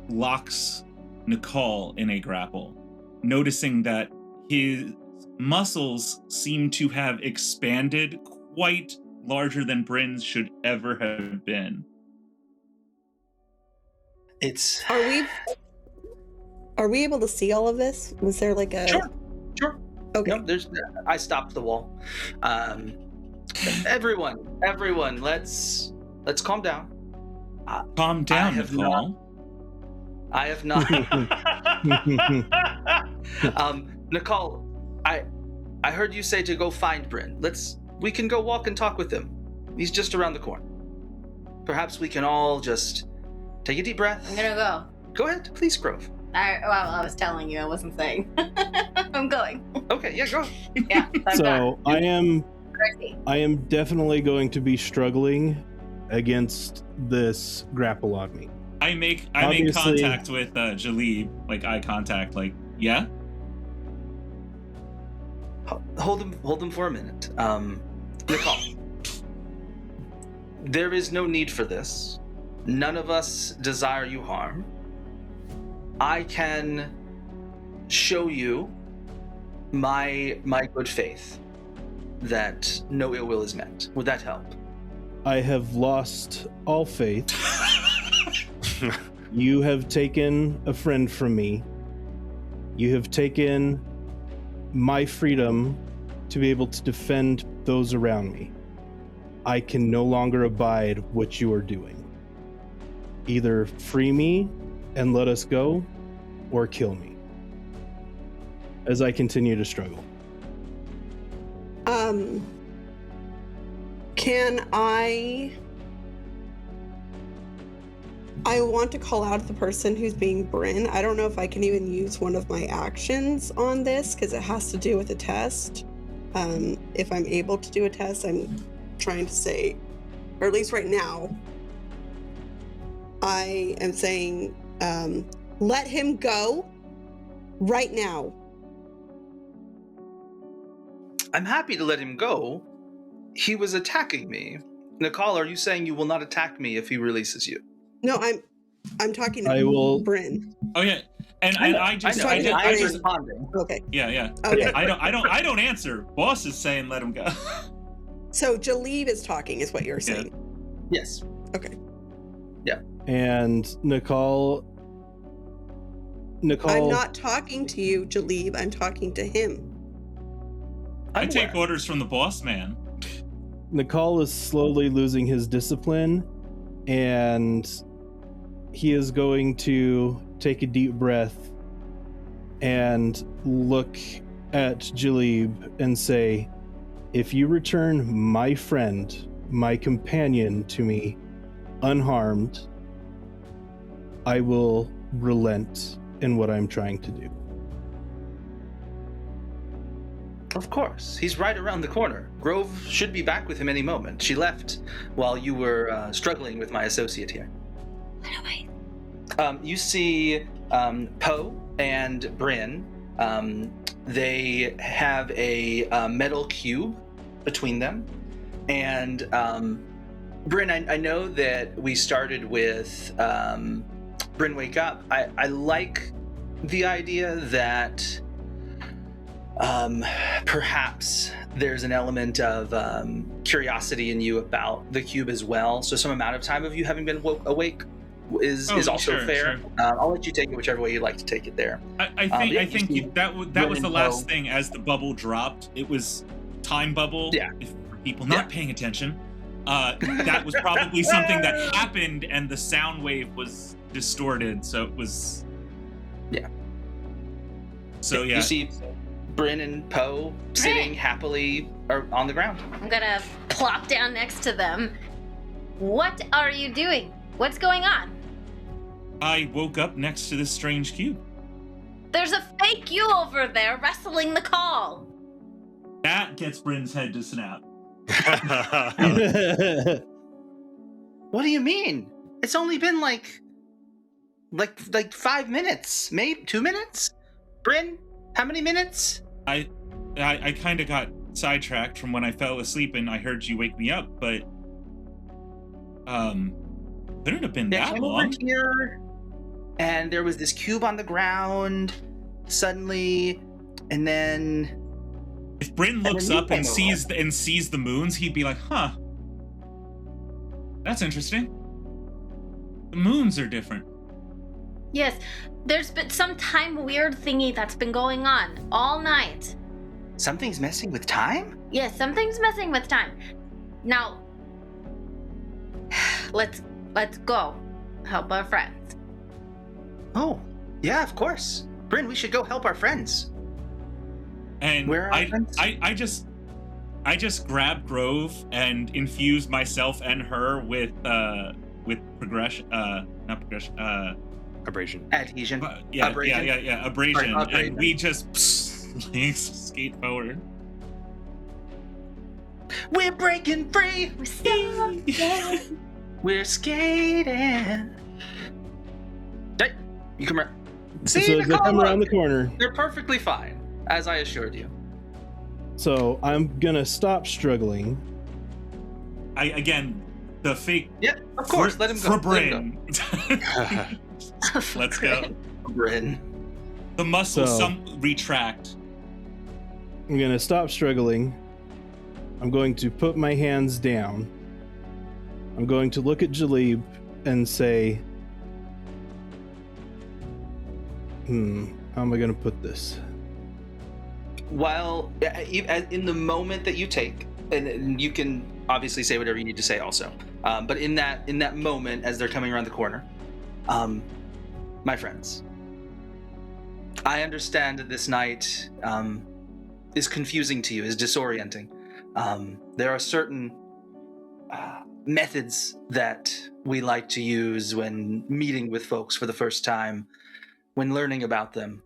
locks Nakal in a grapple, noticing that his muscles seem to have expanded quite larger than Bryn's should ever have been. It's Are we able to see all of this? Was there like a sure. Okay. No, I stopped the wall. Everyone, let's calm down. Calm down, Nakal. I have not. Nakal, I heard you say to go find Bryn. We can go walk and talk with him. He's just around the corner. Perhaps we can all just take a deep breath. I'm gonna go. Go ahead, please, Grove. I was telling you, I wasn't saying. I'm going. Okay, yeah, go. Yeah. So I am definitely going to be struggling against this grapple on me. I make Obviously- contact with Jalib, like eye contact, like, yeah? Hold them for a minute. Nakal, there is no need for this. None of us desire you harm. I can show you my good faith that no ill will is meant. Would that help? I have lost all faith. You have taken a friend from me. You have taken my freedom to be able to defend those around me. I can no longer abide what you are doing. Either free me and let us go, or kill me. As I continue to struggle. Can I want to call out the person who's being Bryn. I don't know if I can even use one of my actions on this because it has to do with a test. If I'm able to do a test, I'm trying to say, or at least right now, I am saying, let him go right now. I'm happy to let him go. He was attacking me. Nakal, are you saying you will not attack me if he releases you? No, I'm talking to Bryn. Oh yeah, and I just responding. Okay. Yeah. Okay. I don't answer. Boss is saying let him go. So Jalib is talking, is what you're saying. Yes. Okay. Yeah. And Nakal. I'm not talking to you, Jalib. I'm talking to him. I take orders from the boss man. Nakal is slowly losing his discipline, and he is going to take a deep breath and look at Jalib and say, if you return my friend, my companion to me unharmed, I will relent in what I'm trying to do. Of course. He's right around the corner. Grove should be back with him any moment. She left while you were struggling with my associate here. You see Poe and Bryn. They have a metal cube between them. And Bryn, I know that we started with Bryn Wake Up. I like the idea that perhaps there's an element of curiosity in you about the cube as well. So some amount of time of you having been awake is also fair. Sure. I'll let you take it whichever way you'd like to take it there. I think that was the last thing as the bubble dropped. It was time bubble. Yeah. For people not paying attention, that was probably something that happened, and the sound wave was distorted. So it was. Yeah. So yeah. You see Bryn and Poe sitting happily on the ground. I'm gonna plop down next to them. What are you doing? What's going on? I woke up next to this strange cube. There's a fake you over there wrestling the call. That gets Bryn's head to snap. What do you mean? It's only been like like 5 minutes, maybe 2 minutes. Bryn, how many minutes? I kind of got sidetracked from when I fell asleep and I heard you wake me up, but couldn't have been Yeah, I that came long. over here, and there was this cube on the ground suddenly, and then If Bryn looks up and sees the moons, he'd be like, "Huh, that's interesting. The moons are different." Yes, there's been some time weird thingy that's been going on all night. something's messing with time? Yes, something's messing with time. Now, let's go help our friends. Oh, yeah, of course. Bryn, we should go help our friends. And Where are our friends? I just grab Grove and infuse myself and her with progression, not progression, Abrasion. Adhesion. yeah, Abrasion. yeah, abrasion, Right, and we just skate forward. We're breaking free. We're still We're skating. Hey, you come around. See, So as they Nakal, come around the look, corner, they're perfectly fine, as I assured you. so I'm gonna stop struggling. The fake. Yeah, of course. Let him go. For Let him Bryn. Let's go. go. Bryn. The muscles So- some retract. I'm gonna stop struggling. I'm going to put my hands down. I'm going to look at Jalib and say, how am I gonna put this? While in the moment that you take, and you can obviously say whatever you need to say also, but in that moment as they're coming around the corner, my friends, I understand that this night is confusing to you, is disorienting. There are certain methods that we like to use when meeting with folks for the first time, when learning about them.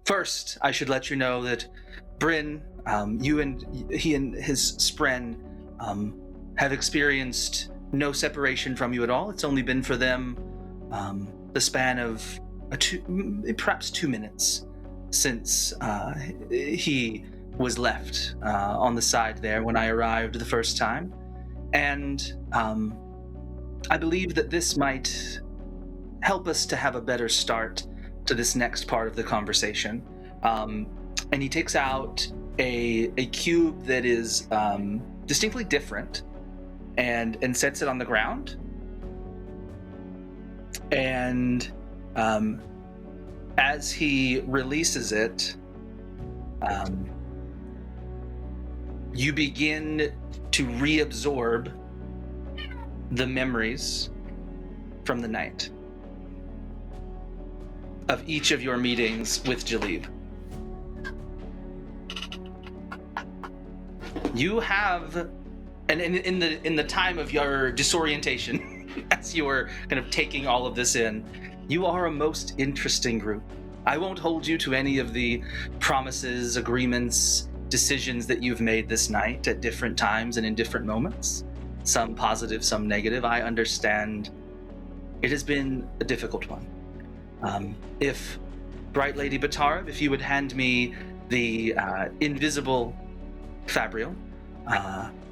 First, I should let you know that Bryn, he and his spren have experienced no separation from you at all. It's only been for them the span of perhaps 2 minutes since he was left on the side there when I arrived the first time. And I believe that this might help us to have a better start to this next part of the conversation. And he takes out a cube that is distinctly different and sets it on the ground. And as he releases it, you begin to reabsorb the memories from the night of each of your meetings with Jalib. You have, and in the time of your disorientation, as you were kind of taking all of this in, you are a most interesting group. I won't hold you to any of the promises, agreements, decisions that you've made this night at different times and in different moments. Some positive, some negative. I understand it has been a difficult one. If Bright Lady Batarab, if you would hand me the invisible fabrial,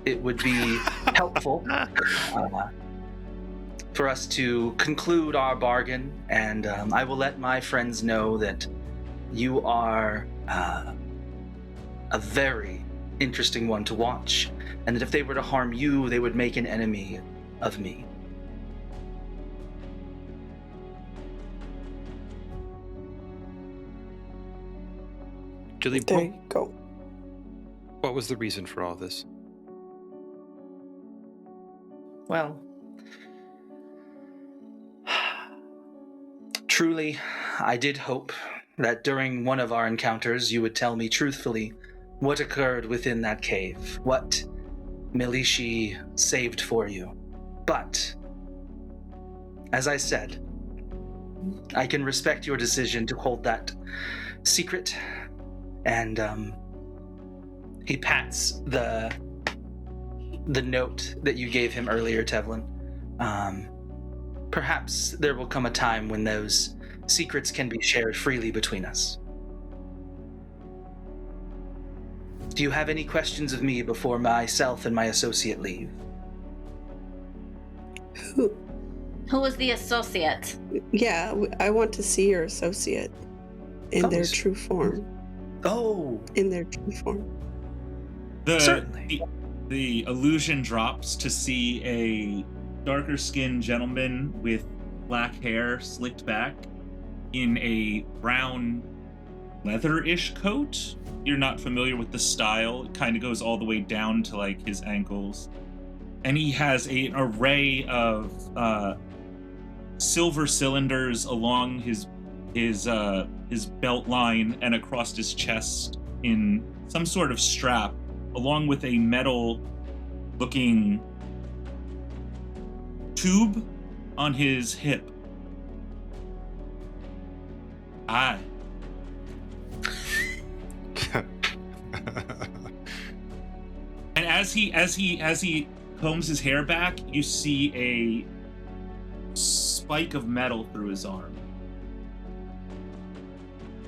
it would be helpful for us to conclude our bargain, and I will let my friends know that you are a very interesting one to watch, and that if they were to harm you, they would make an enemy of me. Jalib, There you go. what was the reason for all this? Well, truly, I did hope that during one of our encounters you would tell me truthfully what occurred within that cave, what Milishi saved for you. But, as I said, I can respect your decision to hold that secret, and he pats the note that you gave him earlier, Tevlin. perhaps there will come a time when those secrets can be shared freely between us. Do you have any questions of me before myself and my associate leave? Who was the associate? Yeah, I want to see your associate in their true form. Oh. In their true form. Certainly. The illusion drops to see a darker skinned gentleman with black hair slicked back in a brown leather-ish coat. You're not familiar with the style. It kind of goes all the way down to like his ankles. And he has an array of silver cylinders along his belt line and across his chest in some sort of strap, along with a metal-looking tube on his hip. Aye. And as he combs his hair back, you see a spike of metal through his arm.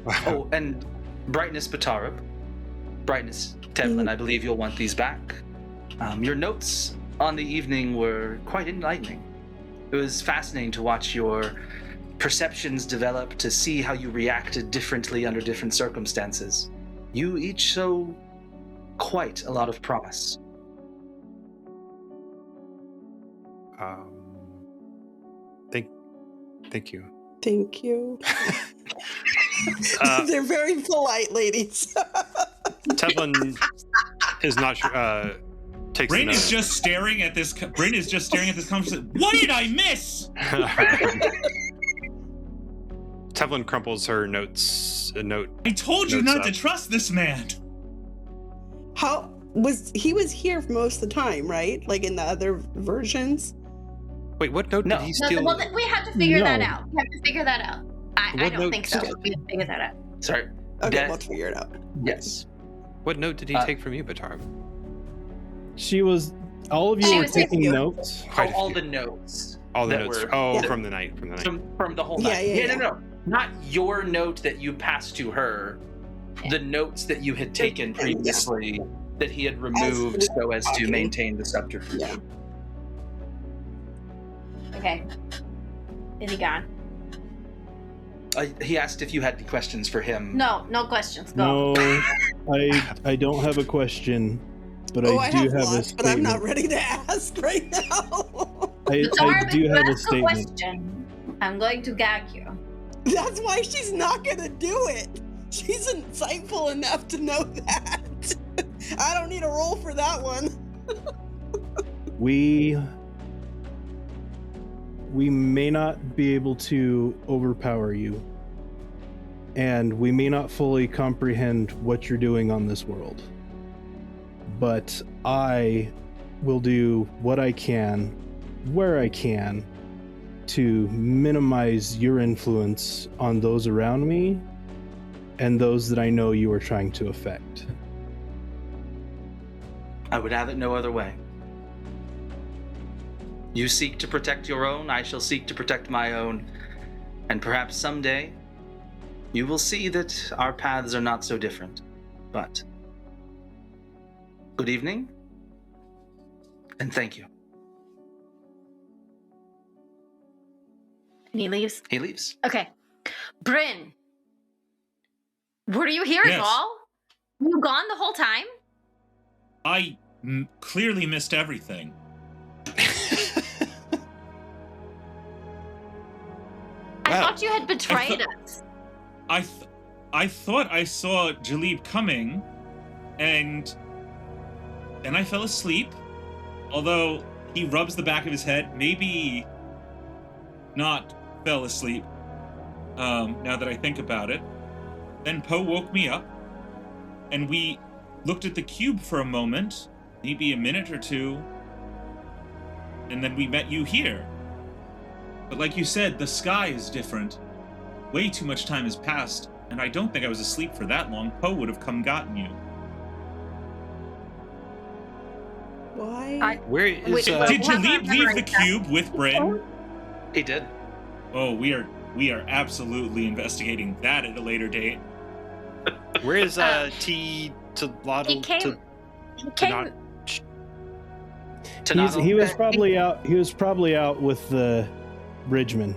Wow. Oh, and Brightness Batarab. Brightness Tevlin, I believe you'll want these back. Your notes on the evening were quite enlightening. It was fascinating to watch your perceptions develop, to see how you reacted differently under different circumstances. You each show quite a lot of promise. Thank you. Thank you. They're very polite ladies. Tevlin is not sure. Takes Bryn the is note. just staring at this. Bryn is just staring at this conversation. What did I miss? Tevlin crumples her notes. A note. I told you Notes not to up. trust this man. He was here most of the time, right? Like in the other versions? Wait, what note No. did he No, steal? well, we have to figure that No. out. We have to figure that out. I What don't note- think so. We have to figure that out. Sorry. Okay, That- we'll figure it out. Yes. What note did he take from you, Batarab? She was. All of you She were was taking taking notes. Quite a all few. the notes. All the that notes. were- Oh, Yeah. from the night. From the night. From the whole Yeah, night. yeah, No. Not your note that you passed to her. Yeah. The notes that you had taken Yeah. previously that he had removed so as to talking. maintain the subterfuge. Yeah. Okay. Is he gone? He asked if you had any questions for him. No questions. Go. No, I don't have a question, but I I do have have a lots, but I'm statement. not ready to ask right now. I Batarab, do if you have a ask statement. question, I'm going to gag you. That's why she's not gonna do it. She's insightful enough to know that. I don't need a roll for that one. We may not be able to overpower you, and we may not fully comprehend what you're doing on this world, but I will do what I can, where I can, to minimize your influence on those around me and those that I know you are trying to affect. I would have it no other way. You seek to protect your own, I shall seek to protect my own. And perhaps someday, you will see that our paths are not so different. But, good evening, and thank you. And he leaves. He leaves. Okay. Bryn, were you here Yes. at all? Were you gone the whole time? I clearly missed everything. I Wow. thought you had betrayed us. I thought I saw Jalib coming, and then I fell asleep. Although he rubs the back of his head, maybe not fell asleep. Now that I think about it, then Poe woke me up, and we looked at the cube for a moment, maybe a minute or two, and then we met you here. But like you said, the sky is different. Way too much time has passed, and I don't think I was asleep for that long. Poe would have come gotten you. Why? Where is? Wait, Did Well, Jalib leave the cube with Bryn? He did. Oh, we are absolutely investigating that at a later date. Where is T to Lotto? He came. He was probably out. He was probably out with the bridgeman.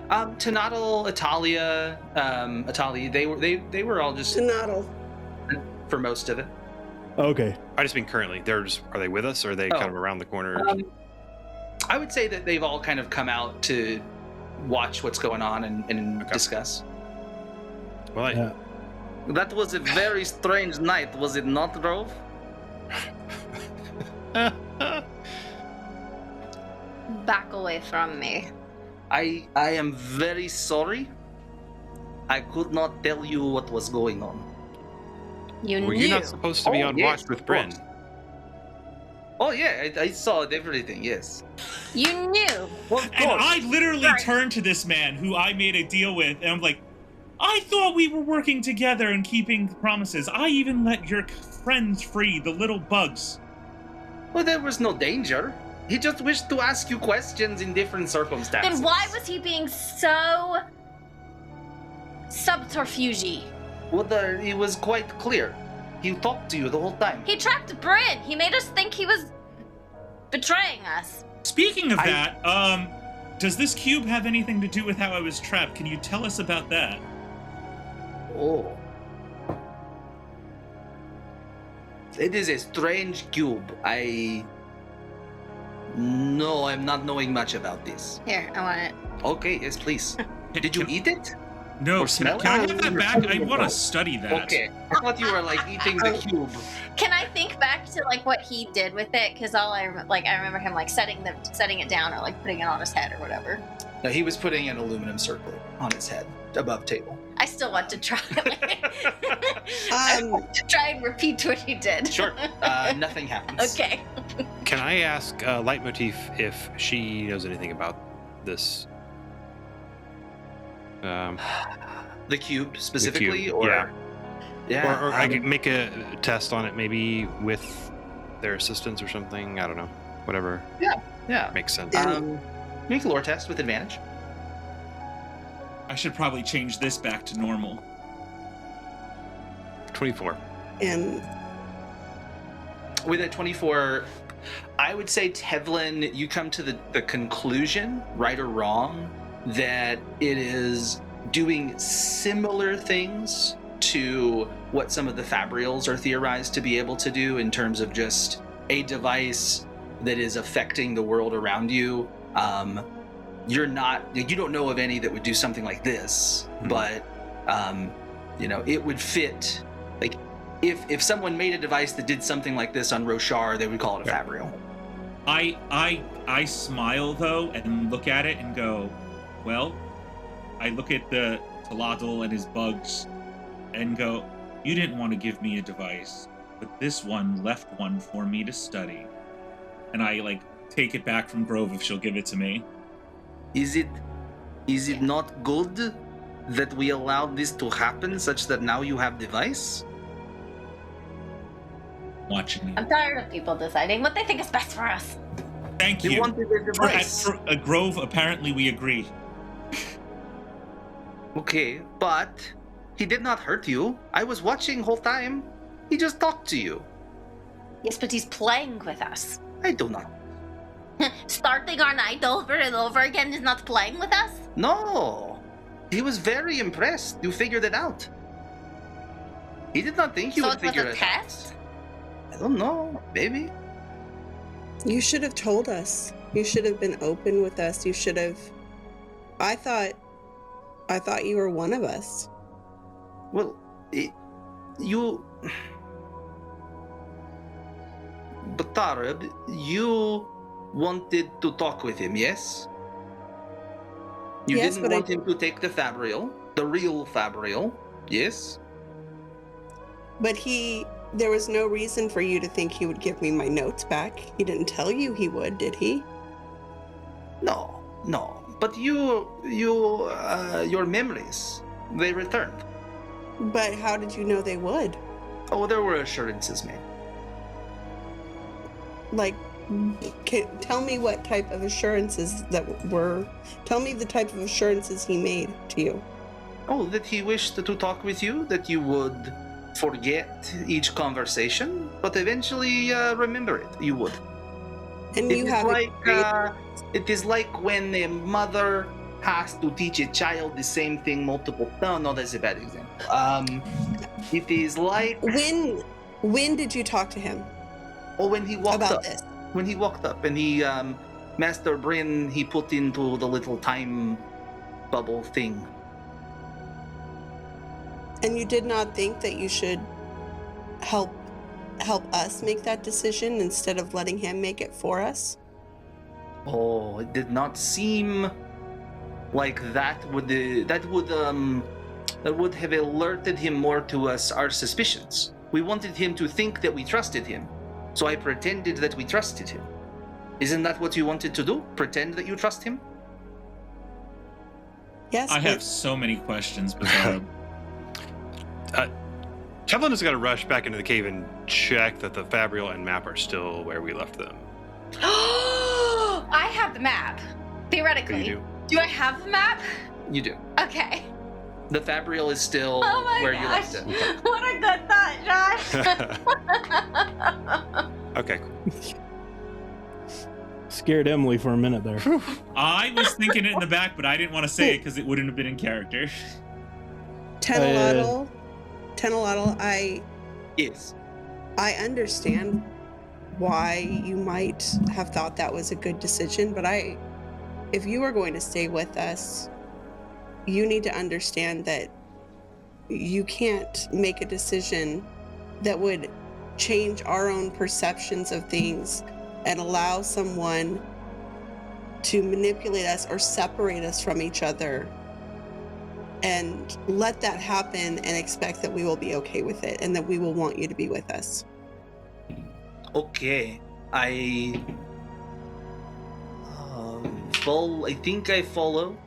Tanadal, Italia, they were all just Tanadal. for most of it. Okay. I just mean currently. Are they with us, or are they kind of around the corner? I would say that they've all kind of come out to watch what's going on and discuss. Well, That was a very strange night, was it not, Grove? Back away from me. I am very sorry. I could not tell you what was going on. You were knew. you not supposed to be on watch with Bryn? Oh yeah, I saw everything. Yes. You knew. Well, And I literally turned to this man who I made a deal with, and I'm like, I thought we were working together and keeping promises. I even let your friends free, the little bugs. Well, there was no danger. He just wished to ask you questions in different circumstances. Then why was he being so subterfuge? Well, it was quite clear. He talked to you the whole time. He trapped Bryn. He made us think he was betraying us. Speaking of that, does this cube have anything to do with how I was trapped? Can you tell us about that? Oh. It is a strange cube. No, I'm not knowing much about this. Here, I want it. Okay, yes, please. Did you eat it? No, Or smell can I it? have that back? I want to study that. Okay. I thought you were like eating the cube. Can I think back to like what he did with it? Because I remember him like setting it down or like putting it on his head or whatever. No, he was putting an aluminum circlet on his head above table. I still want to try. I want to try and repeat what he did. Sure. Nothing happens. Okay. Can I ask Leitmotif if she knows anything about this? The cube specifically, cube, or yeah, or I could make a test on it, maybe with their assistance or something. I don't know, whatever. Yeah, makes sense. Make a lore test with advantage. I should probably change this back to normal. 24. And With a 24, I would say, Tevlin, you come to the conclusion, right or wrong, that it is doing similar things to what some of the Fabrials are theorized to be able to do in terms of just a device that is affecting the world around you. You don't know of any that would do something like this, but it would fit. Like if someone made a device that did something like this on Roshar, they would call it a Fabrial. I smile though and look at it and go, well, I look at the Taladal and his bugs and go, you didn't want to give me a device, but this one left one for me to study. And I take it back from Grove if she'll give it to me. Is it not good that we allowed this to happen such that now you have device? Watching you. I'm tired of people deciding what they think is best for us. Thank you. You wanted a device. For a Grove, apparently we agree. Okay, but he did not hurt you. I was watching whole time. He just talked to you. Yes, but he's playing with us. I do not. Starting our night over and over again is not playing with us? No. He was very impressed. You figured it out. He did not think you So would it was figure a it test? out. I don't know. Maybe. you should have told us. You should have been open with us. You should have. I thought you were one of us. Well, you... Batarab, you wanted to talk with him, yes? You Yes, didn't but want him to take the Fabrial, the real Fabrial, yes? But there was no reason for you to think he would give me my notes back. He didn't tell you he would, did he? No. But your memories, they returned. But how did you know they would? Oh, there were assurances made. Like Tell me what type of assurances tell me the type of assurances he made to you. Oh, that he wished to talk with you, that you would forget each conversation, but eventually remember it. You would. And you have it is like when a mother has to teach a child the same thing multiple. No, that's a bad example. It is like when did you talk to him? Oh, when he walked about up. this? When he walked up, and he, Master Bryn, he put into the little time bubble thing. And you did not think that you should help us make that decision instead of letting him make it for us? Oh, it did not seem like that would have alerted him more to our suspicions. We wanted him to think that we trusted him, so I pretended that we trusted him. Isn't that what you wanted to do? Pretend that you trust him? Yes. I have so many questions, Batarab. Tevlin has got to rush back into the cave and check that the Fabrial and map are still where we left them. I have the map. Theoretically. You do I have the map? You do. Okay. The Fabrial is still where you left it. What a good thought, Josh. Okay, cool. Scared Emily for a minute there. I was thinking it in the back, but I didn't want to say it because it wouldn't have been in character. Tenelotl, Yes. I understand why you might have thought that was a good decision, but if you are going to stay with us, you need to understand that you can't make a decision that would change our own perceptions of things and allow someone to manipulate us or separate us from each other and let that happen and expect that we will be okay with it and that we will want you to be with us. Okay. I think I follow.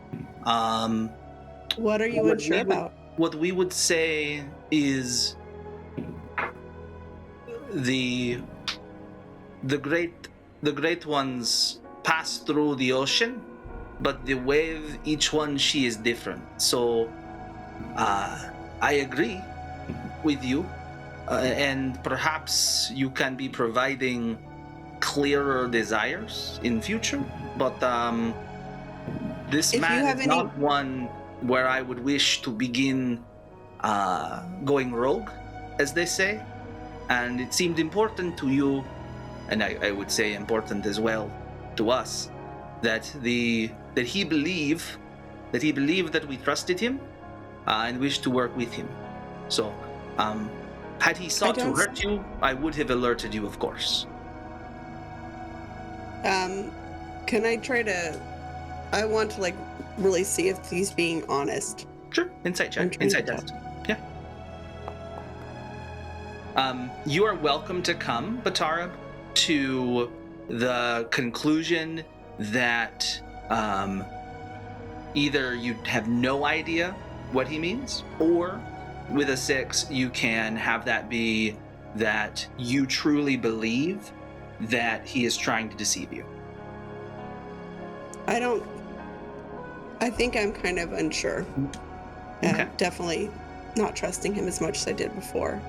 What are you unsure about? What we would say is the great ones pass through the ocean, but the wave, each one, she is different. So I agree with you, and perhaps you can be providing clearer desires in future, but this man is not one where I would wish to begin going rogue, as they say, and it seemed important to you, and I would say important as well to us, that he believed that we trusted him and wished to work with him. So, had he sought to hurt you, I would have alerted you, of course. Can I try to? I want to really see if he's being honest. Sure, insight check, insight test. Yeah. You are welcome to come, Batarab, to the conclusion that either you have no idea what he means, or with a 6, you can have that be that you truly believe that he is trying to deceive you. I think I'm kind of unsure. Okay. Definitely not trusting him as much as I did before.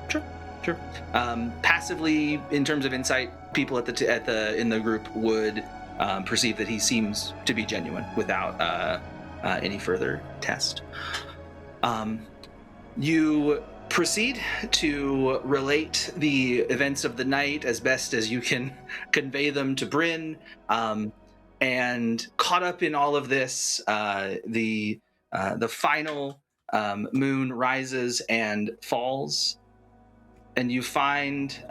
Sure. Passively, in terms of insight, people in the group would perceive that he seems to be genuine without any further test. You proceed to relate the events of the night as best as you can convey them to Bryn, and caught up in all of this, the final moon rises and falls, and you find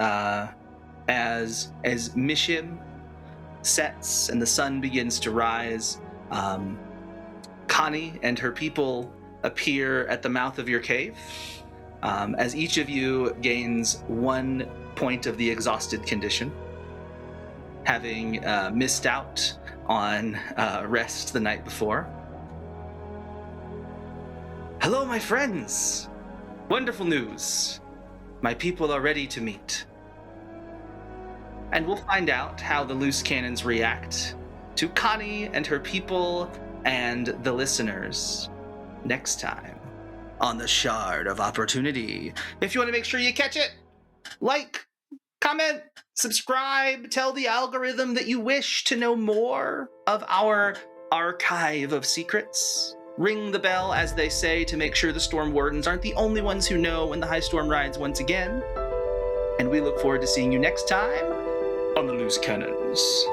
as Mishim sets and the sun begins to rise, Connie and her people appear at the mouth of your cave, as each of you gains 1 point of the exhausted condition, having missed out on rest the night before. Hello, my friends! Wonderful news. My people are ready to meet. and we'll find out how the Loose Canons react to Connie and her people and the listeners next time on the Shard of Opportunity. If you want to make sure you catch it, like, comment, subscribe, tell the algorithm that you wish to know more of our archive of secrets. Ring the bell, as they say, to make sure the Storm Wardens aren't the only ones who know when the High Storm rides once again. And we look forward to seeing you next time on the Loose Canons.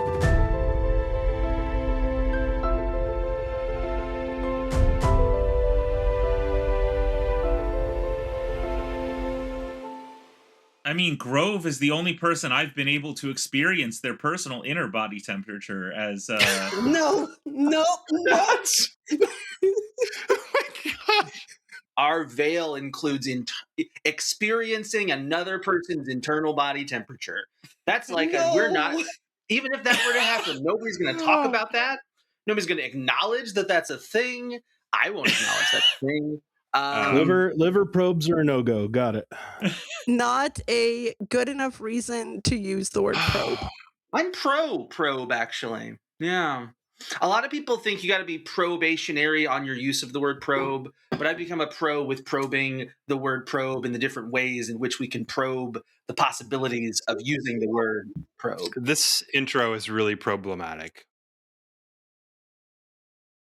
I mean, Grove is the only person I've been able to experience their personal inner body temperature as. No. What? Oh my gosh. Our veil includes experiencing another person's internal body temperature. That's like we're not. Even if that were to happen, nobody's going to talk about that. Nobody's going to acknowledge that that's a thing. I won't acknowledge that thing. Liver probes are a no-go. Got it. Not a good enough reason to use the word probe. I'm probe, actually. Yeah. A lot of people think you got to be probationary on your use of the word probe, but I've become a pro with probing the word probe and the different ways in which we can probe the possibilities of using the word probe. This intro is really problematic.